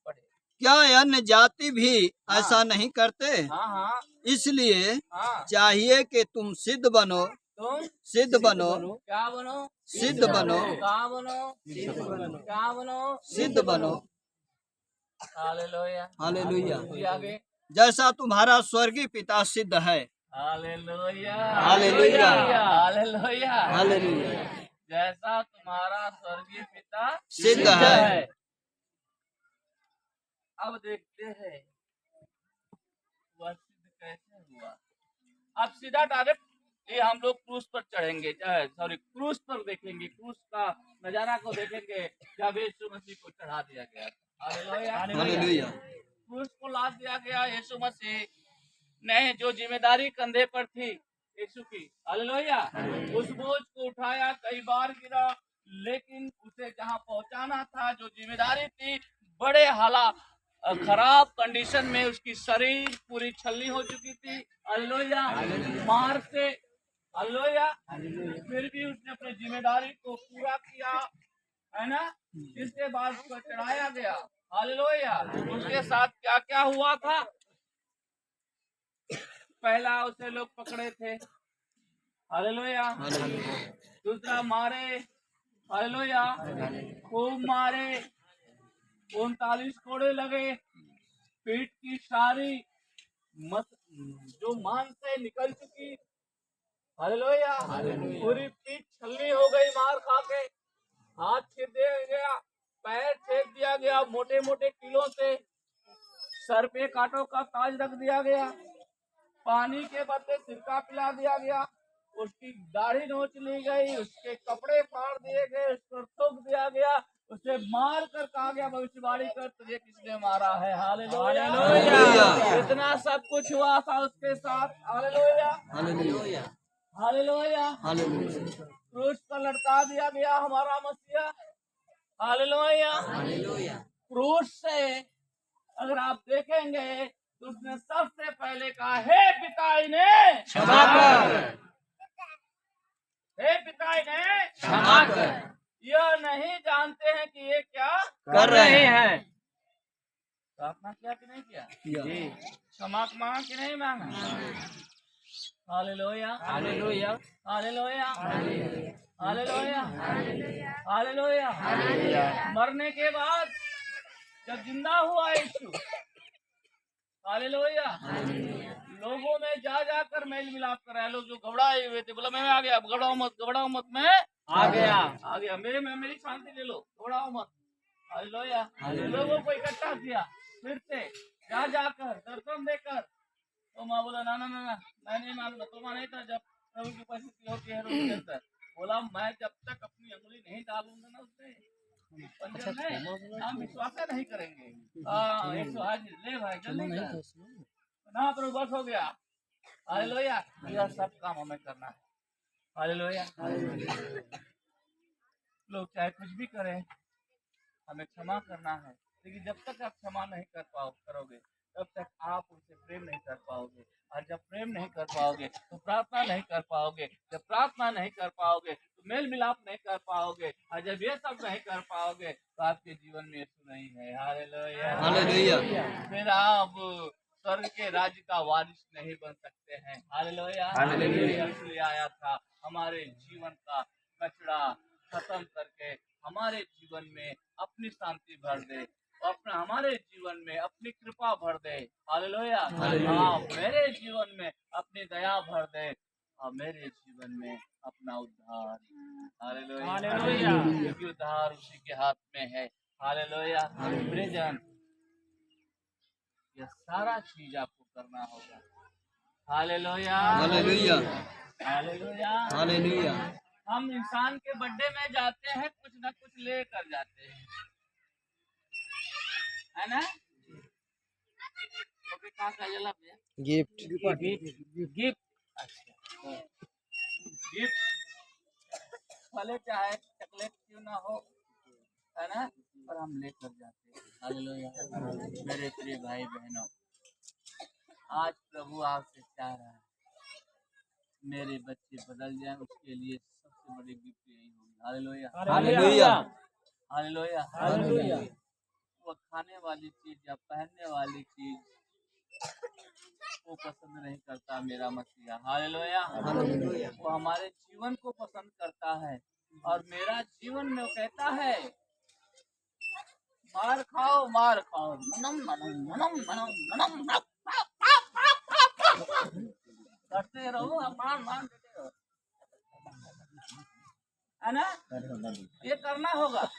[SPEAKER 1] पढ़े।
[SPEAKER 2] क्या अन्य जाति भी ऐसा नहीं करते?
[SPEAKER 1] हाँ।
[SPEAKER 2] इसलिए
[SPEAKER 1] हाँ।
[SPEAKER 2] चाहिए कि तुम सिद्ध बनो,
[SPEAKER 1] तुम
[SPEAKER 2] सिद्ध बनो,
[SPEAKER 1] क्या बनो?
[SPEAKER 2] सिद्ध बनो,
[SPEAKER 1] कहाँ बनो? क्या बनो?
[SPEAKER 2] सिद्ध बनो।
[SPEAKER 1] हालेलुया। जी आगे।
[SPEAKER 2] जैसा तुम्हारा स्वर्गीय पिता सिद्ध है।
[SPEAKER 1] हालेलुया।
[SPEAKER 2] हालेलुया।
[SPEAKER 1] हालेलुया। जैसा तुम्हारा स्वर्गीय पिता
[SPEAKER 2] सिद्ध है।
[SPEAKER 1] अब देखते हैं वह सिद्ध कैसे हुआ। अब सीधा डायरेक्ट ये हम लोग क्रूस पर चढ़ेंगे, क्रूस पर देखेंगे, क्रूस का नजारा को देखेंगे जब यीशु मसीह को चढ़ा दिया गया। हालेलुया। क्रूस को लाद दिया गया। यीशु मसीह ने जो जिम्मेदारी कंधे पर थी यीशु की, हालेलुया, उस बोझ को उठाया, कई बार गिरा, लेकिन उसे जहां पहुंचाना था, जो जिम्मेदारी थी, बड़े खराब कंडीशन में उसकी शरीर पूरी छलनी हो चुकी थी। हालेलुया। मार से, हालेलुया, फिर भी उसने अपनी जिम्मेदारी को पूरा किया, है ना। इसके बाद उसको चढ़ाया गया। हालेलुया। उसके साथ क्या क्या हुआ था? पहला उसे लोग पकड़े थे, हालेलुया। दूसरा मारे, हालेलुया, खूब मारे, 39 कोड़े लगे, पीठ की सारी जो मांस से निकल चुकी, हालेलुया, पूरी पीठ छलनी हो गई मार खा के, हाथ छेद दिया गया, पैर छेद दिया गया मोटे मोटे कीलों से, सर पे कांटों का ताज रख दिया गया, पानी के बदले सिरका पिला दिया गया, उसकी दाढ़ी नोच ली गई, उसके कपड़े फाड़ दिए गए, उसको थूक दिया गया, उसे मार कर कहा गया भविष्यवाणी कर तुझे किसने मारा है। हालेलुया। इतना सब कुछ हुआ था उसके साथ। हालेलुया। हालेलुया। क्रूस पर लटका दिया गया हमारा मसीहा। हालेलुया। क्रूस से अगर आप देखेंगे तो उसने सबसे पहले कहा, हे पिता पिता इन्हें
[SPEAKER 2] क्षमा कर,
[SPEAKER 1] हे पिता इन्हें
[SPEAKER 2] क्षमा कर,
[SPEAKER 1] यह नहीं जानते हैं कि ये क्या
[SPEAKER 2] कर रहे हैं।
[SPEAKER 1] प्रार्थना किया कि नहीं किया?
[SPEAKER 2] जी।
[SPEAKER 1] क्षमा मांगा कि नहीं मांगा? Hallelujah,
[SPEAKER 2] hallelujah,
[SPEAKER 1] hallelujah, hallelujah, hallelujah. मरने के बाद जब जिंदा हुआ यीशु, हालेलुया, लोगों में जा जाकर मेल मिलाप कराया। लोग जो घबराए हुए थे, बोला मैं आ गया, घबराओ मत, मैं
[SPEAKER 2] आ गया।
[SPEAKER 1] मेरी शांति ले लो, घबराओ मत। हालेलुया। लोगों को इकट्ठा किया, फिर से जा जाकर दर्शन देकर। तो माँ बोला ना, मैं नहीं मानूंगा। तो माँ नहीं था जब प्रभु की उपस्थिति होती है रोज के अंदर। बोला मैं जब तक अपनी अंगुली नहीं डालूंगा ना उसमें पंजर में, हम विश्वास नहीं करेंगे। हाजिर ले भाई जल्दी कर। ना प्रभु बस हो गया। हालेलुया। यह सब काम हमें करना है। हालेलुया। लोग चाहे कुछ भी करें, हमें क्षमा करना है। लेकिन जब तक आप क्षमा नहीं करोगे, तब तक आप उनसे प्रेम नहीं कर पाओगे। और जब प्रेम नहीं कर पाओगे तो प्रार्थना नहीं कर पाओगे। जब प्रार्थना नहीं कर पाओगे तो मेल मिलाप नहीं कर पाओगे। और जब ये सब नहीं कर पाओगे तो आपके जीवन में यीशु नहीं है। Hallelujah,
[SPEAKER 2] hallelujah.
[SPEAKER 1] फिर आप स्वर्ग के राज्य का वारिस नहीं बन सकते हैं। Hallelujah,
[SPEAKER 2] hallelujah.
[SPEAKER 1] इसलिए आया था हमारे जीवन का कचरा खत्म करके हमारे जीवन में अपनी शांति भर दे, अपना हमारे जीवन में अपनी कृपा भर दे। हालेलुया। हाँ, मेरे जीवन में अपनी दया भर दे और मेरे जीवन में अपना उद्धार। हालेलुया, क्योंकि उद्धार उसी के हाथ में है। हालेलुया। प्रेजन, यह सारा चीज आपको करना होगा। Hallelujah,
[SPEAKER 2] hallelujah,
[SPEAKER 1] hallelujah,
[SPEAKER 2] hallelujah.
[SPEAKER 1] हम इंसान के बर्थडे में जाते हैं, कुछ न कुछ लेकर जाते हैं, है ना? ओके, कहाँ का ये भैया?
[SPEAKER 5] Gift
[SPEAKER 1] gift. अच्छा, गिफ्ट भले चाहे चॉकलेट क्यों ना हो, है ना? पर हम लेकर जाते हैं। हालेलुया। मेरे प्रिय भाई बहनों, आज प्रभु आपसे चाह रहा है मेरे बच्चे बदल जाएं। उसके लिए सबसे बड़ी गिफ्ट यही होगी। Hallelujah,
[SPEAKER 2] hallelujah,
[SPEAKER 1] hallelujah,
[SPEAKER 2] hallelujah.
[SPEAKER 1] वो खाने वाली चीज या पहनने वाली चीज वो पसंद नहीं करता मेरा मसीहा। Hallelujah,
[SPEAKER 2] hallelujah.
[SPEAKER 1] वो हमारे जीवन को पसंद करता है। और मेरा जीवन में वो कहता है मार खाओ, मार खाओ, मनम मनम मनम मनम मनम करते रहो, मान देते रहो, है ना? ये करना होगा।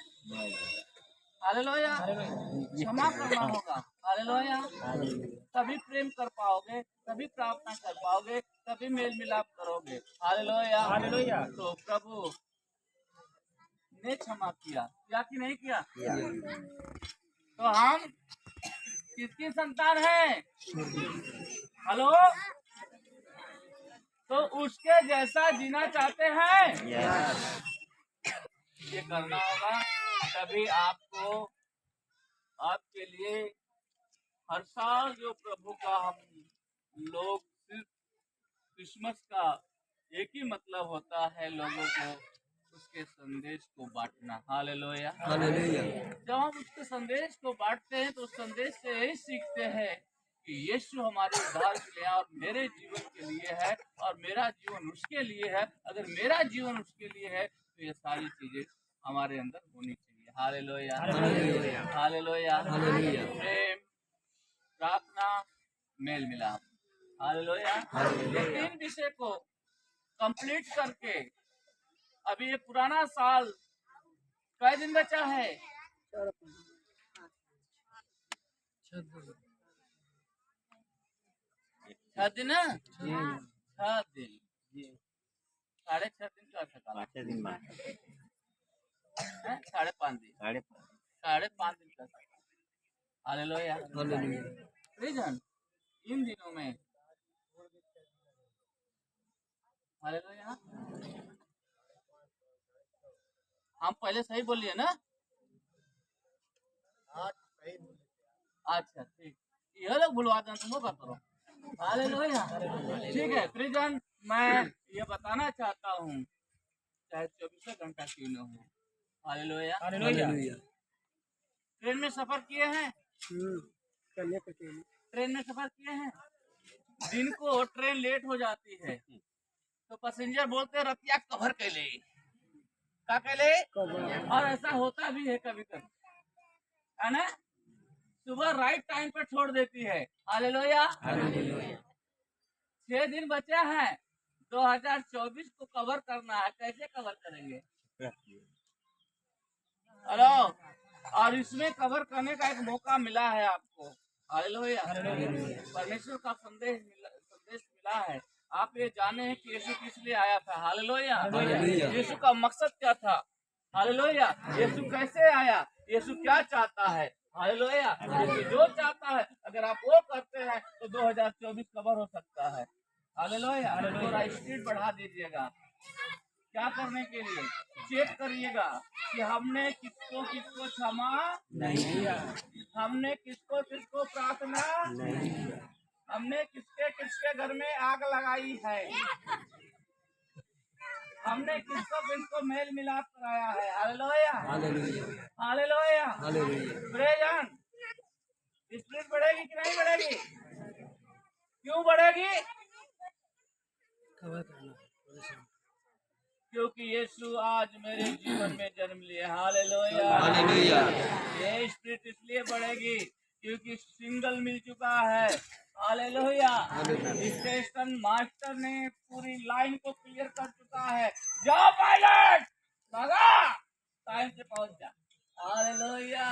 [SPEAKER 1] हालेलुया, क्षमा करना होगा। हालेलुया, तभी प्रेम कर पाओगे, तभी प्रार्थना कर पाओगे, तभी मेल मिलाप करोगे। Hallelujah, hallelujah. तो प्रभु ने क्षमा किया कि नहीं किया? तो हम किसकी संतान हैं? हेलो, तो उसके जैसा जीना चाहते हैं? ये करना होगा, तभी आपको आपके लिए हर साल जो प्रभु का हम लोग सिर्फ क्रिसमस का एक ही मतलब होता है लोगों को उसके संदेश को बांटना। Hallelujah,
[SPEAKER 2] hallelujah.
[SPEAKER 1] जब हम उसके संदेश को बांटते हैं तो उस संदेश से यही सीखते हैं कि यीशु हमारे उद्धार के लिए और मेरे जीवन के लिए है और मेरा जीवन उसके लिए है। अगर मेरा जीवन उसके लिए है तो ये सारी चीजें हमारे अंदर होनी चाहिए। Hallelujah,
[SPEAKER 2] hallelujah,
[SPEAKER 1] hallelujah,
[SPEAKER 2] hallelujah.
[SPEAKER 1] प्रेम, प्रार्थना, मेल मिलाप। हालेलुया। ये तीन विषय को कंप्लीट करके अभी ये पुराना साल कई दिन बचा है? 6 दिन, 6 दिन, 6.5 दिन कर सका, 5 दिन, 5.5 दिन, 5.5 दिन कर सका। Hallelujah,
[SPEAKER 2] hallelujah.
[SPEAKER 1] रीजन इन दिनों में हालेलुया हम पहले सही बोलिए ना? अच्छा ठीक, यह लोग भूलवा दें तुम का करो। हालेलुया। ठीक है प्रिजन, मैं ये बताना चाहता हूँ, चाहे 24 घंटा क्यों न हो, हालेलुया। ट्रेन में सफर किए हैं? ट्रेन में सफर किए हैं? दिन को ट्रेन लेट हो जाती है तो पैसेंजर बोलते हैं रतिया कवर के लिए, क्या के लिए? और ऐसा होता भी है कभी कभी, है ना? सुबह राइट टाइम पर छोड़ देती है, हालेलुया। 6 दिन बचे हैं, 2024 को कवर करना है, कैसे कवर करेंगे? हेलो, और इसमें कवर करने का एक मौका मिला है आपको, हालेलुया। परमेश्वर का संदेश मिला है। आप ये जाने हैं कि यीशु किस लिए आया था, हालेलुया। यीशु का मकसद क्या था, हालेलुया। यीशु कैसे आया, यीशु क्या चाहता है, हालेलुया। यीशु जो चाहता है अगर आप वो करते हैं तो 2024 कवर हो सकता है, हालेलुया। थोड़ा स्पीड बढ़ा दीजिएगा। क्या करने के लिए? चेक करिएगा कि हमने किसको किसको क्षमा नहीं किया, हमने किसको किसको प्रार्थना नहीं किया, हमने किसके किसके घर में आग लगाई है, हमने किसको किसको मेल मिलाप कराया है, हालेलुया हालेलुया हालेलुया। प्रेजन, स्पीड बढ़ेगी कि नहीं बढ़ेगी? क्यों बढ़ेगी? क्योंकि यीशु आज मेरे जीवन में जन्म लिए, हालेलुया हालेलुया। ये स्पिरिट इसलिए बढ़ेगी क्योंकि सिंगल मिल चुका है, हालेलुया। स्टेशन मास्टर ने पूरी लाइन को क्लियर कर चुका है, जाओ पायलट भागा, टाइम से पहुंच जा, हालेलुया।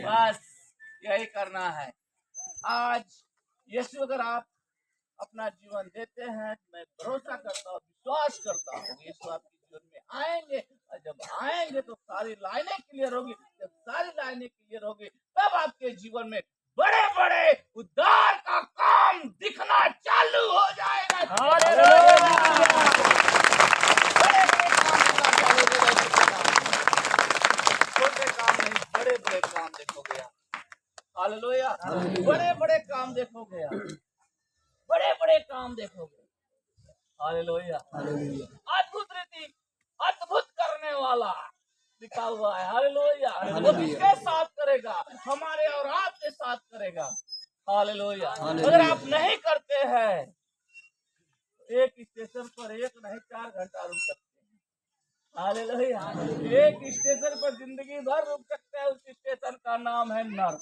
[SPEAKER 1] बस यही करना है। आज यीशु अगर आप अपना जीवन देते हैं, मैं भरोसा करता हूँ, विश्वास करता हूँ, यीशु आपके जीवन में आएंगे, और जब आएंगे तो सारी लाइनें क्लियर होगी। जब सारी लाइनें क्लियर होगी तब आपके जीवन में बड़े बड़े उद्धार का काम दिखना चालू हो जाएगा, छोटे काम नहीं, बड़े बड़े काम देखोगे आप, हालेलुया। बड़े बड़े काम देखोगे आप, बड़े बड़े काम देखोगे, हालेलुया हालेलुया। अद्भुत रीति, अद्भुत करने वाला लिखा हुआ है, हालेलुया। वो किसके साथ करेगा? हमारे और आपके साथ करेगा, हालेलुया। अगर आप नहीं करते हैं, एक स्टेशन पर एक नहीं 4 घंटा रुक सकते हैं, हालेलुया। एक स्टेशन पर जिंदगी भर रुक सकते हैं, उस स्टेशन का नाम है नर्क,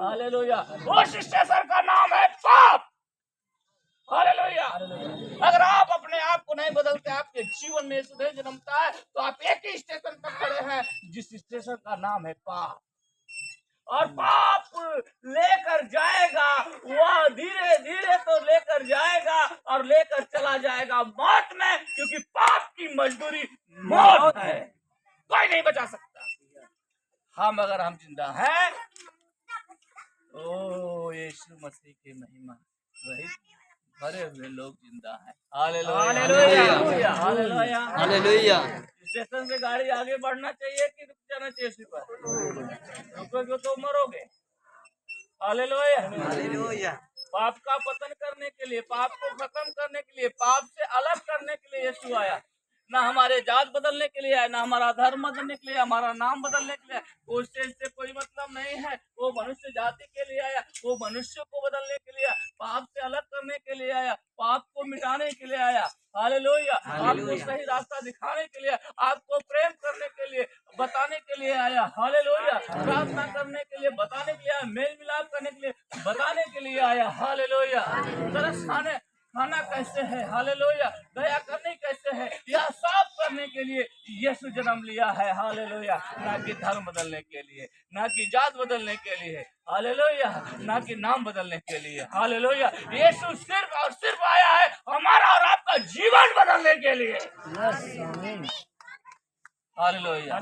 [SPEAKER 1] हालेलुया। उस स्टेशन का नाम है पाप, हालेलुया। अगर आप अपने आप को नहीं बदलते, आपके जीवन में यीशु नहीं जन्मता है, तो आप एक ही स्टेशन पर खड़े हैं जिस स्टेशन का नाम है पाप। और पाप लेकर जाएगा, वह धीरे धीरे तो लेकर जाएगा और लेकर चला जाएगा मौत में, क्योंकि पाप की मजदूरी मौत है, कोई नहीं बचा सकता। अगर हम जिंदा हैं, ओ यीशु मसीह की महिमा वही भरे हुए लोग जिंदा है, हालेलुया हालेलुया हालेलुया। स्टेशन से गाड़ी आगे बढ़ना चाहिए कि रुक जाना चाहिए? इसी पर रुकोगे तो मरोगे, हालेलुया हालेलुया। पाप का पतन करने के लिए, पाप को खत्म करने के लिए, पाप से अलग करने के लिए यीशु आया। ना हमारे जात बदलने के लिए आया, ना हमारा धर्म बदलने के लिए, हमारा नाम बदलने के लिए, उससे कोई मतलब नहीं है। वो मनुष्य जाति के लिए आया, वो मनुष्य को बदलने के लिए, पाप से अलग करने के लिए आया, पाप को मिटाने के लिए आया, हालेलुया। आपको सही रास्ता दिखाने के लिए, आपको प्रेम करने के लिए, बताने के लिए आया, हालेलुया। प्रार्थना करने के लिए बताने के लिए आया, मेल मिलाप करने के लिए बताने के लिए आया, हालेलुया। तरस खाना कैसे है, हालेलुया। दया करनी कैसे है, यह सब करने के लिए यीशु जन्म लिया है, हालेलुया। ना कि धर्म बदलने के लिए, ना कि जात बदलने के लिए, हालेलुया, ना कि नाम बदलने के लिए, हालेलुया। यीशु सिर्फ और सिर्फ आया है हमारा और आपका जीवन बदलने के लिए, हालेलुया।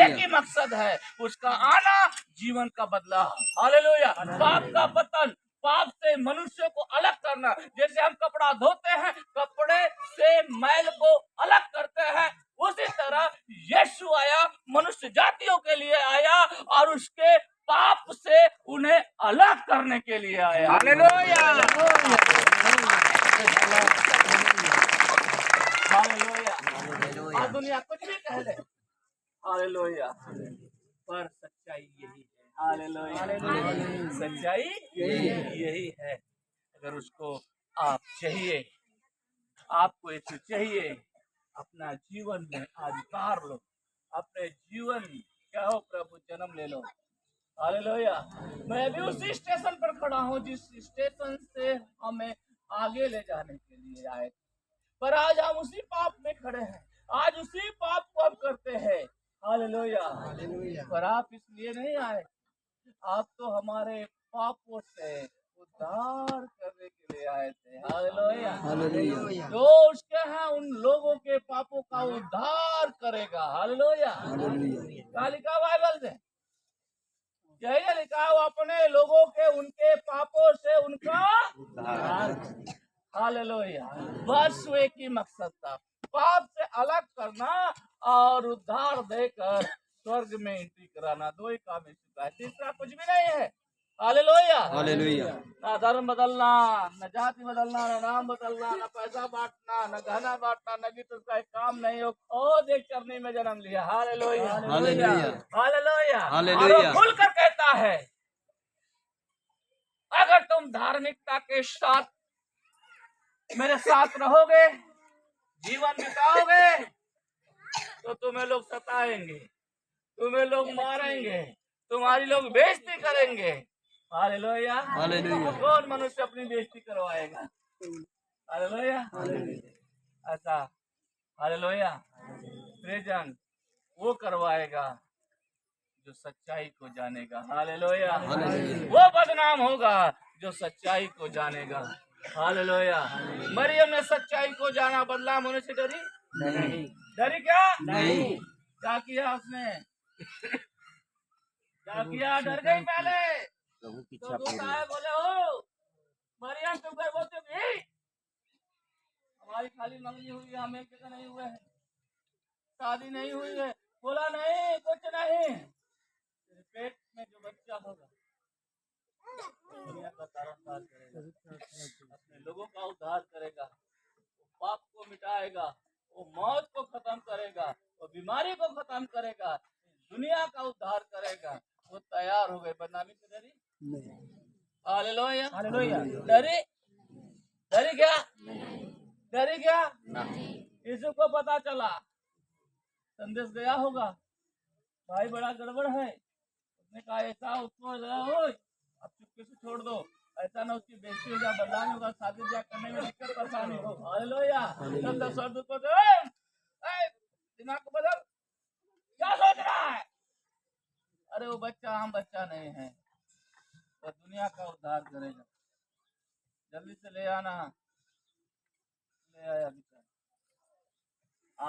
[SPEAKER 1] एक ही मकसद है उसका आना, जीवन का बदलाव, हालेलुया। पाप का पतन, पाप से मनुष्य को अलग करना। जैसे हम कपड़ा धोते हैं, कपड़े से मैल को अलग करते हैं, उसी तरह यीशु आया, मनुष्य जातियों के लिए आया और उसके पाप से उन्हें अलग करने के लिए आया, हालेलुया। हालेलुया। पर सच्चाई यही है, हालेलुया। सच्चाई यही है। अगर उसको आप चाहिए, आपको यीशु चाहिए, अपना जीवन में आज उतार लो, अपने जीवन क्या हो प्रभु जन्म ले लो, हालेलुया। मैं भी उसी स्टेशन पर खड़ा हूँ जिस स्टेशन से हमें आगे ले जाने के लिए आए, पर आज हम उसी पाप में खड़े हैं, आज उसी पाप को हम करते हैं, हालेलुया। पर आप इसलिए नहीं आए, आप तो हमारे पापों से उद्धार करने के लिए आए थे, हालेलुया। जो उसके हैं उन लोगों के पापों का उद्धार करेगा, हालेलुया। क्या लिखा बाइबल में? यही लिखा वो अपने लोगों के उनके पापों से उनका उद्धार, हालेलुया। बस एक ही मकसद था, पाप से अलग करना और उद्धार देकर स्वर्ग में एंट्री कराना। दो ही काम है, तीसरा कुछ भी नहीं है, हालेलुया।
[SPEAKER 2] हालेलुया।
[SPEAKER 1] ना धर्म बदलना, न जाति बदलना, न नाम बदलना, न पैसा बांटना, न गहना बांटना, न गीत उसका एक काम नहीं हो। ओ देख चरनी में जन्म लिया, हालेलुया
[SPEAKER 2] हालेलुया।
[SPEAKER 1] हालेलुया।
[SPEAKER 2] हालेलुया।
[SPEAKER 1] और वो खुल कर कहता है, अगर तुम धार्मिकता के साथ मेरे साथ रहोगे, जीवन बिताओगे, तो तुम्हें लोग सताएंगे, तुम्हें लोग मारेंगे, तुम्हारी लोग बेइज्जती करेंगे, हालेलुया।
[SPEAKER 2] हालेलुया।
[SPEAKER 1] कौन मनुष्य अपनी बेइज्जती करवाएगा, हालेलुया। ऐसा हालेलुया प्रेजन वो करवाएगा जो सच्चाई को जानेगा, हालेलुया। वो बदनाम होगा जो सच्चाई को जानेगा, हालेलुया। मरियम ने सच्चाई को जाना, बदनाम होने से डरी नहीं। डरी क्या? नहीं। क्या किया उसने? क्या किया? डर गई पहले। तो दूत आए, बोले हो मरियम तुम गर्भवती हुई, हमारी खाली मंगनी हुई है, हमें क्या नहीं हुए है, शादी नहीं हुई है। बोला नहीं, कुछ नहीं, तेरे पेट में जो बच्चा होगा दुनिया का तारनबार करेगा, अपने लोगों का उद्धार करेगा, वो पाप को मिटाएगा, वो मौत को खत्म करेगा, वो बीमारी को खत्म करेगा, दुनिया का उद्धार करेगा। वो तैयार हो गए, बदनामी से डरी? Hallelujah hallelujah. डरी? डरी क्या? डरी क्या? यीशु को पता चला, संदेश गया होगा, भाई बड़ा गड़बड़ है, उसने कहा ऐसा उसको अब चुपके से छोड़ दो, ऐसा ना उसकी बेइज्जती हो जाए, बदनामी होगा, शादी ब्याह करने में दिक्कत परेशानी हो, हालेलुया। तब स्वर्गदूत को दिमाग को बदल, क्या सोच रहा है? अरे वो बच्चा आम बच्चा नहीं है, वो दुनिया का उद्धार करेगा, जल्दी से ले आना। ले आया बेचारा।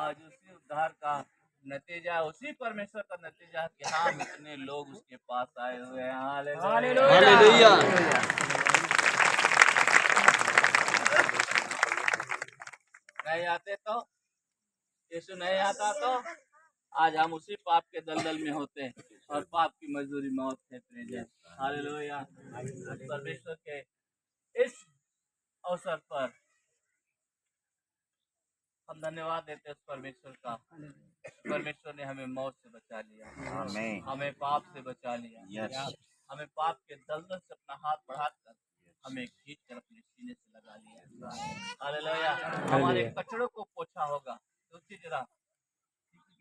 [SPEAKER 1] आज उसी उद्धार का नतीजा, उसी परमेश्वर का नतीजा कि हम इतने लोग उसके पास आए हुए हैं, हालेलुया। नहीं आते तो, यीशु नहीं आता तो आज हम उसी पाप के दलदल में होते और पाप की मजदूरी मौत है, प्रेजेंट, हालेलुया। परमेश्वर के इस अवसर पर हम धन्यवाद देते हैं उस परमेश्वर का। परमेश्वर ने हमें मौत से बचा लिया, हमें पाप से बचा लिया, हमें पाप के दलदल से अपना हाथ बढ़ाकर हमें खींच कर अपने सीने से लगा लिया, हालेलुया। हमारे कचड़ों को पोछा होगा। तो उसी जरा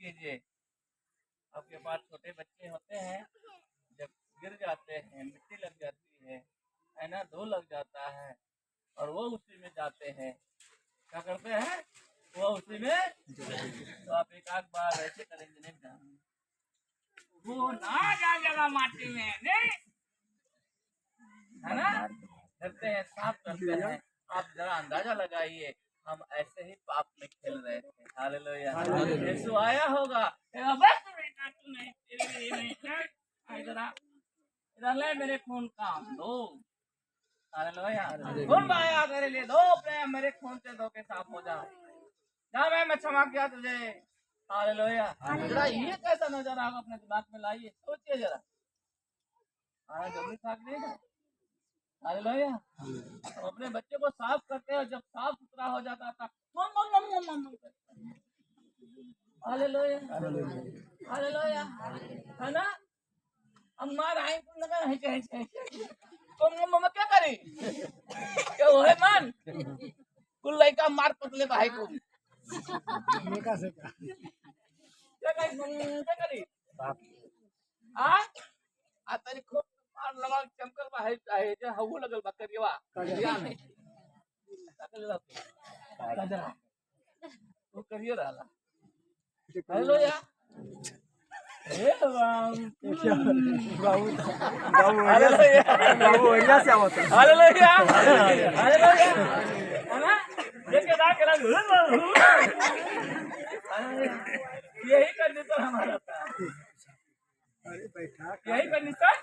[SPEAKER 1] कीजिए, आपके पास छोटे बच्चे होते हैं, जब गिर जाते हैं, मिट्टी लग जाती है ना, धो लग जाता है, और वो उसी में जाते हैं, क्या करते हैं? वो उसी में, तो आप एक आध बार ऐसे करेंगे, नहीं जाएंगे, वो ना जाएगा माटी में, नहीं है ना, करते हैं, साफ करते हैं। आप जरा अंदाजा लगाइए, हम ऐसे ही पाप में खेल रहे थे, हालेलुया। यीशु आया होगा, इधर ले मेरे खून काम दो, हालेलुया। खून बहाया तेरे लिए, दो प्रेम मेरे खून से धो के साफ हो जा, जा मैं क्षमा किया तुझे, हालेलुया। जरा ये कैसा नजर आगा अपने दिमाग में लाइए, सोचिए जरा, जल्दी साफ नहीं, हालेलुया। तो अपने बच्चे को साफ करते हैं, जब साफ सुथरा हो जाता था, हालेलुया हालेलुया। हालेलुया, है ना? अम्मा राई तुम लगा है तुम मम्मा क्या करी क्या वो है मन कुल लड़का मार पतले भाई को
[SPEAKER 3] मेका से का
[SPEAKER 1] क्या करी आ तेरी खूब मार लगा चमकल बा है जो हऊ लगल बा करिवा करिया नहीं लगल कजरा वो करियो रहला हालेलुया हे राम
[SPEAKER 3] बाबू बढ़िया से आवत है
[SPEAKER 1] हालेलुया हालेलुया है ना देखे दा के यही कंडीशन हमारा था
[SPEAKER 3] अरे बैठा
[SPEAKER 1] यही कंडीशन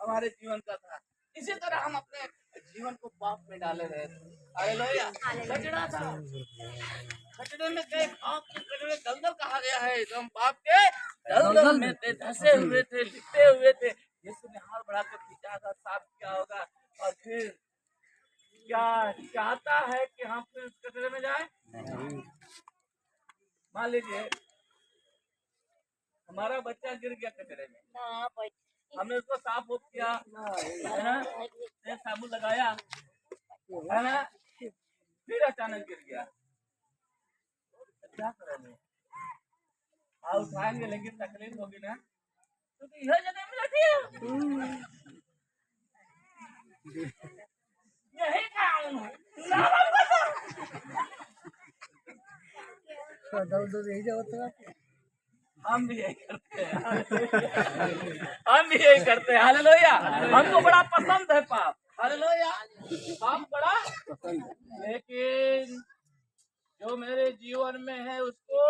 [SPEAKER 1] हमारे जीवन का था इसी तरह हम अपने जीवन को पाप में डाले रहे थे हालेलुया कचड़ा था कचड़े में थे पाप के कचड़े दलदल कहा गया है तो हम पाप के दलदल में थे धसे हुए थे लिपटे हुए थे यीशु ने हाथ बढ़ाकर खींचा था साफ किया होगा और फिर क्या चाहता है कि हम फिर उस कचड़े में जाएं मान लीजिए हमारा बच्चा गिर गया कचरे में हमने उसको साफ उफ किया है ना साबुन लगाया है ना फिर अचानक गिर गया क्या करेंगे उठाएंगे लेकिन तकलीफ होगी ना क्योंकि यह जगह में लगी है यही काम
[SPEAKER 3] दौड़ दौड़ यही जावत है
[SPEAKER 1] हम भी यही करते हैं हम भी यही करते हैं हालेलुया हमको बड़ा पसंद है पाप हालेलुया पाप बड़ा पसंद है लेकिन जो मेरे जीवन में है उसको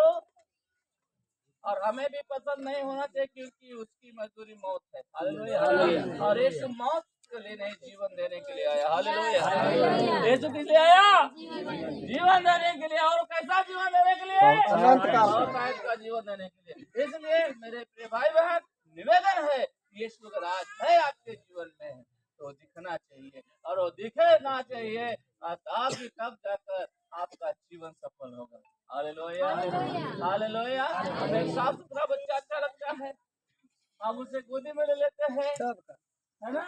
[SPEAKER 1] और हमें भी पसंद नहीं होना चाहिए क्योंकि उसकी मजदूरी मौत है हालेलुया और इस मौत के लिए नहीं जीवन देने के लिए आया हालेलुया यीशु किस लिए आया जीवन देने के लिए और कैसा जीवन देने के लिए अनंत का जीवन देने के लिए इसलिए मेरे प्रिय भाई बहन निवेदन है यीशु का राज है आपके जीवन में तो दिखना चाहिए और वो दिखना चाहिए तभी तब जाकर आपका जीवन सफल होगा हालेलुया हालेलुया हमें साफ सुथरा बच्चा अच्छा लगता है हम उसे गोदी में ले लेते हैं है ना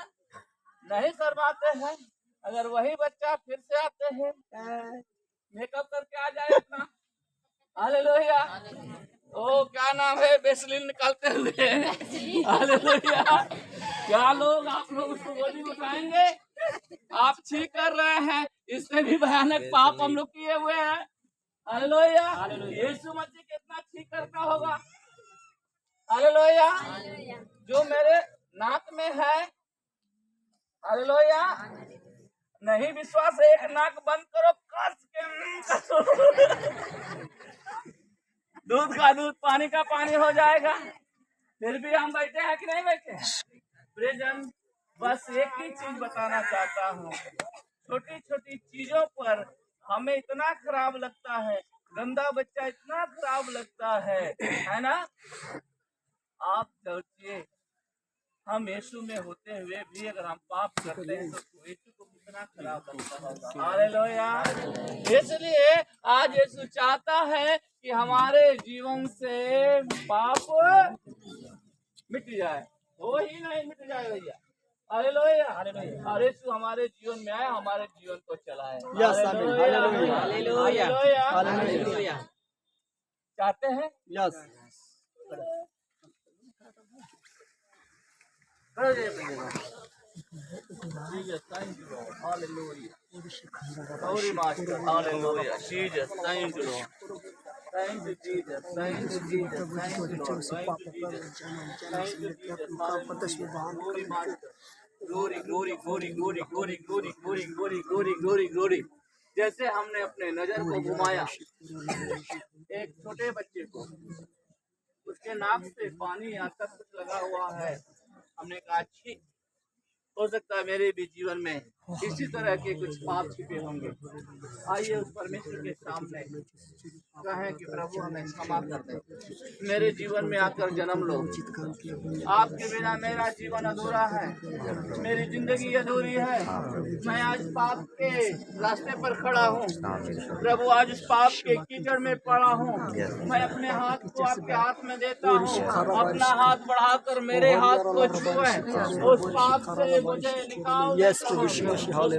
[SPEAKER 1] नहीं शर्माते हैं अगर वही बच्चा फिर से आते हैं मेकअप करके आ जाए अपना हालेलुया ओ क्या नाम है बेसलिन निकालते हुए हालेलुया क्या लोग आप लोग उसको गोदी में उठाएंगे आप ठीक कर रहे हैं इससे भी भयानक पाप हम लोग किए हुए हैं हालेलुया यीशु मसीह कितना ठीक करता होगा हालेलुया जो मेरे नाक में है हालेलुया नहीं विश्वास है एक नाक बंद करो कस के दूध का दूध पानी का पानी हो जाएगा फिर भी हम बैठे हैं कि नहीं बैठे प्रेजन बस एक ही चीज बताना चाहता हूँ छोटी छोटी चीजों पर हमें इतना खराब लगता है गंदा बच्चा इतना खराब लगता है ना आप सोचिए हम यीशु में होते हुए भी अगर हम पाप करते हैं तो यीशु को कितना खराब लगता होगा हालेलुया इसलिए आज यीशु चाहता है कि हमारे जीवन से पाप मिट जाए वो ही नहीं मिट जाए भैया हालेलुया और यीशु हमारे जीवन में आए हमारे जीवन को चलाए हालेलुया चाहते हैं
[SPEAKER 2] yes
[SPEAKER 1] Jesus, thank you, Lord. Hallelujah. Glory, Master. Hallelujah. Jesus, thank you, Lord. Thank you, Jesus. Thank you, Jesus. Thank you, Lord. Thank you, Jesus. Thank you, Jesus. Hallelujah. Glory, Master. Glory, glory, glory, glory, glory, glory, glory, glory, glory, glory, glory. जैसे हमने अपने नजर को घुमाया एक छोटे बच्चे को उसके नाक से पानी या सब कुछ लगा हुआ है हमने कहा छी हो सकता है मेरे भी जीवन में इसी तरह के कुछ पाप छिपे होंगे। आइए उस परमेश्वर के सामने कहें कि प्रभु हमें क्षमा कर दे, मेरे जीवन में आकर जन्म लो। आपके बिना मेरा जीवन अधूरा है, मेरी जिंदगी अधूरी है। मैं आज पाप के रास्ते पर खड़ा हूँ प्रभु, आज उस पाप के कीचड़ में पड़ा हूँ। मैं अपने हाथ को आपके हाथ में देता हूँ, अपना हाथ बढ़ाकर मेरे हाथ को छुए, उस पाप से मुझे निकाल दे, उस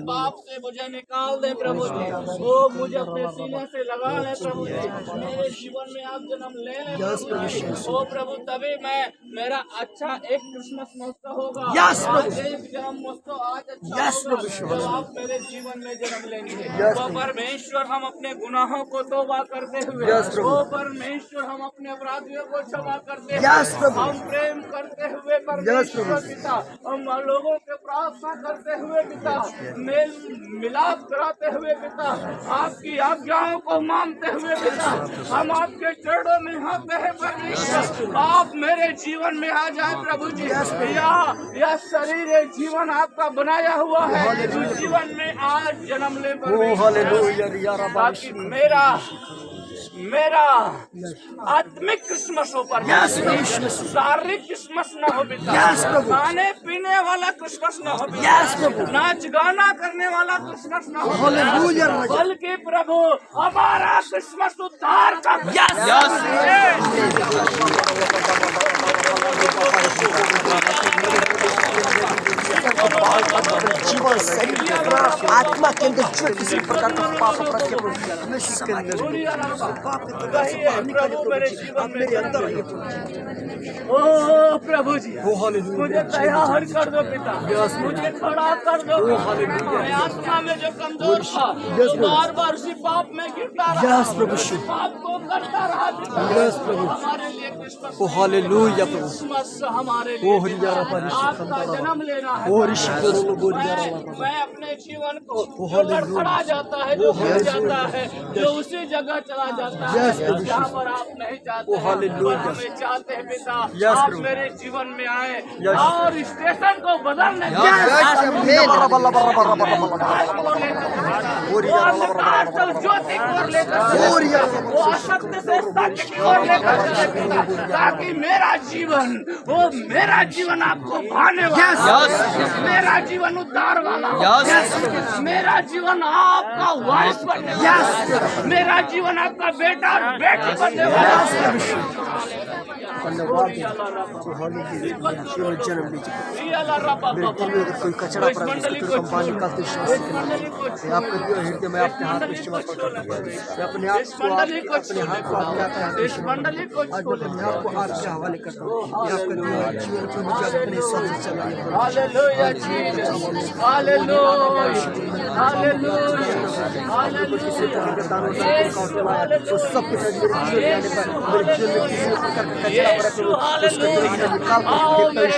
[SPEAKER 1] पाप से मुझे निकाल दे प्रभु जी। ओ मुझे अपने सीने से लगा ले प्रभु जी, मेरे जीवन में आप जन्म ले ले प्रभु जी। ओ प्रभु तभी मैं मेरा अच्छा एक क्रिसमस महोत्सव होगा, आज एक जन्म महोत्सव आज अच्छा होगा जब आप मेरे जीवन में जन्म लेंगे। ओ परमेश्वर हम अपने गुनाहों को तौबा करते हुए, ओ परमेश्वर हम अपने अपराधियों को क्षमा करते हुए, हम प्रेम करते हुए परमेश्वर पिता, हम लोगों के प्रार्थना करते हुए पिता, मेल मिलाप कराते हुए पिता, आपकी आज्ञाओं को मानते हुए पिता, हम आपके चरणों में आते हैं परमेश्वर। आप मेरे जीवन में आ जाए प्रभु जी। यह शरीर एक जीवन आपका बनाया हुआ है, इस जीवन में आज जन्म ले परमेश्वर, ताकि मेरा आत्मिक क्रिसमस हो परमेश्वर, शारीरिक क्रिसमस न हो पिता, खाने पीने वाला क्रिसमस न हो पिता, नाच गाना करने वाला क्रिसमस न हो, बल्कि प्रभु हमारा क्रिसमस उद्धार का
[SPEAKER 3] जीवन शरीर के द्वारा आत्मा के अंदर जो किसी प्रकार का पाप रखे मेरे अंदर
[SPEAKER 1] ओ प्रभु जी, मुझे तैयार कर दो पिता, मुझे खड़ा कर दो। मैं आत्मा में जो कमजोर था, बार बार उसी पाप में गिरता रहा, पाप को करता रहा पिता, हमारे लिए क्रिसमस, क्रिसमस हमारे लिए आपका जन्म लेना है। मैं अपने जीवन को जो लड़खड़ा जाता है, जो भूल जाता है, जो उसी जगह चला जाता है जहाँ पर आप नहीं चाहते हैं, हमें चाहते हैं पिता, आप मेरे जीवन में आए और स्टेशन को बदलने ज्योति की ओर लेकर, वो असत्य से सत्य की ओर लेकर, ताकि मेरा जीवन आपको भाने वाला, मेरा जीवन उद्धार वाला, मेरा जीवन आपका वारिस बनने वाला, मेरा जीवन आपका बेटा और बेटी बनने वाला।
[SPEAKER 3] कोई कचरा पड़ा तो पानी का आपके हृदय में अपने हाथ में क्षमा करता हूं, मैं अपने आप को अपने हाथ को आपके हवाले करता हूँ। आपका जीवन को मुझे अपने साथ चलाने
[SPEAKER 1] हालेलुया जीसस, हालेलुया, हालेलुया,
[SPEAKER 3] किसी तरह के दानों का सब कुछ मेरे जीवन में आने पर मेरे जीवन में किसी प्रकार का कचरा पड़ा तो उसके निकाल मेरे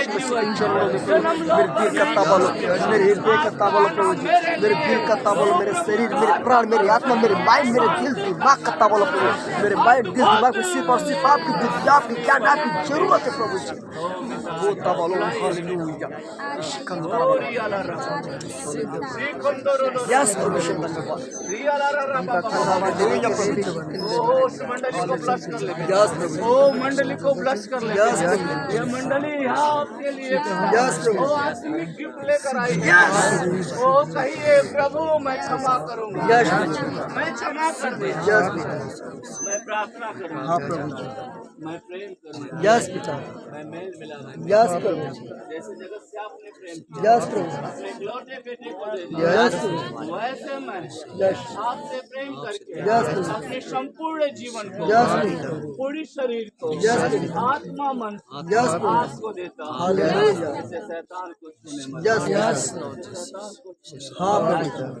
[SPEAKER 3] दिल का ताबलो, मेरे हृदय का ताबलो प्रभु जी, मेरे दिल का ताबलो, मेरे शरीर, मेरे प्राण, मेरी आत्मा, मेरे माइंड, मेरे दिल दिमाग का ताबलो प्रभु, मेरे माइंड दिल दिमाग में सिर्फ और सिर्फ आपकी बुद्धि, आपकी ज्ञान, आपकी जरूरत है प्रभु जी। वो ताबलो हालेलुया, यस प्रभु जी,
[SPEAKER 1] मंडली को ब्लश कर ले, ये मंडली यहाँ आपके लिए आत्मिक गिफ्ट लेकर आई है। ओ कहिए प्रभु मैं क्षमा करूँगा, मैं क्षमा कर दे, मैं प्रार्थना करूँगा, मैं प्रेम करूँगा, मैं मेल मिलाऊंगा, जैसे जगत से आपने प्रेम किया, अपने इकलौते बेटे को दे दिया, वैसे मैं आपसे प्रेम करके अपने संपूर्ण जीवन को, पूरी शरीर को, आत्मा मन आपको देता हूँ, जैसे शैतान को छूने मत,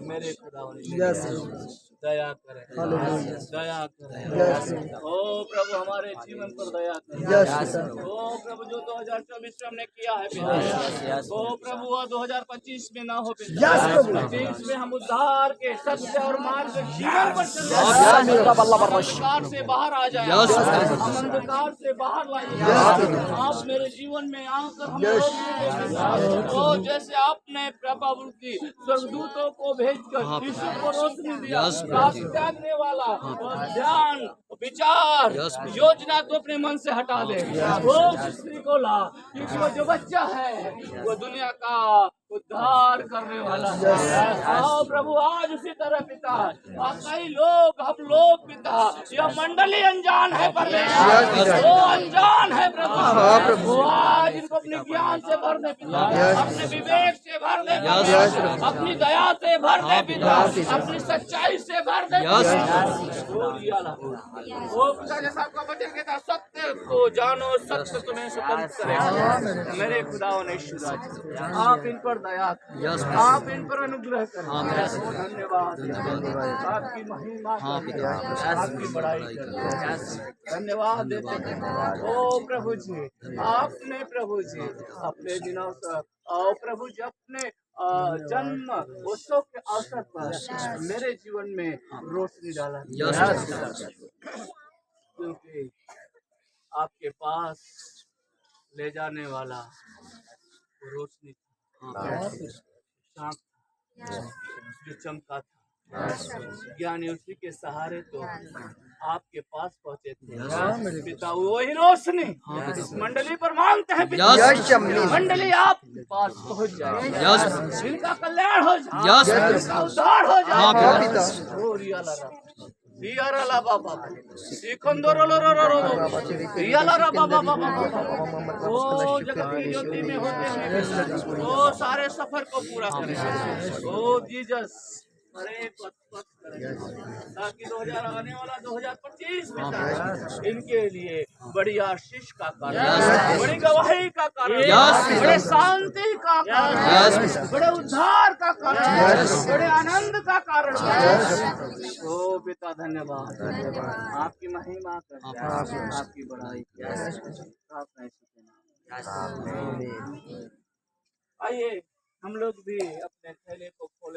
[SPEAKER 1] मेरे खुदा दया करें, दया करें। ओ प्रभु हमारे जीवन पर दया करें। ओ प्रभु जो 2024 2024 में हमने किया है पिता। ओ प्रभु वह 2025 में ना हो पिता।
[SPEAKER 3] Yes, प्रभु।
[SPEAKER 1] 25 में हम उद्धार के सत्य और मार्ग जीवन पर चल अंधकार से बाहर आ जाए, हम अंधकार से बाहर लाए। आप मेरे जीवन में आकर हमें ओ जैसे आपने प्रभु की स्वर्गदूतों को भेजकर यीशु को रोशनी दिया, रात त्यागने वाला और ध्यान विचार योजना तो अपने मन से हटा दे। वो स्त्री को ला, क्योंकि वो जो बच्चा है वो दुनिया का उद्धार करने वाला है। आओ प्रभु आज उसी तरह पिता, कई लोग हम लोग पिता, यह मंडली अनजान है परमेश्वर, वो अनजान है प्रभु। वो आज इनको अपने ज्ञान से भर दे पिता, अपने विवेक से भर दे पिता, अपनी दया से भर दे पिता, अपनी सच्चाई से भर दे वो पिता। जैसा आपका वचन कहता, सत्य को जानो, सत्य तुम्हें स्वतंत्र करेगा। मेरे खुदाओं ने आप इन पर दया करें, आप इन पर अनुग्रह करें। धन्यवाद, आपकी महिमा, आपकी बड़ाई करें। धन्यवाद देते हैं ओ प्रभु जी। आपने प्रभु जी अपने दिनों से प्रभु जी अपने जन्म उत्सव के अवसर पर मेरे जीवन में रोशनी डाला, क्योंकि आपके पास ले जाने वाला रोशनी जो चमका था, ज्ञानी उसी के सहारे तो आपके पास पहुँचे थे पिता। वही रोशनी इस मंडली पर मांगते हैं पिता। मंडली आपके पास पहुँच जाए, इनका कल्याण हो जाए, इनका उद्धार हो जाए। ओ जगत की ज्योति में होते हैं, वो सारे सफर को पूरा करें। ओ जीसस, अरे पथ ताकि 2000 आने वाला 2025 में इनके लिए बड़ी आशीष का कारण, बड़ी गवाही का कारण, बड़े शांति का कारण, बड़े उद्धार का कारण, बड़े आनंद का कारण। ओ पिता धन्यवाद, आपकी महिमा करते हैं, आपकी बड़ाई। आइए हम लोग भी अपने थैले को खोले।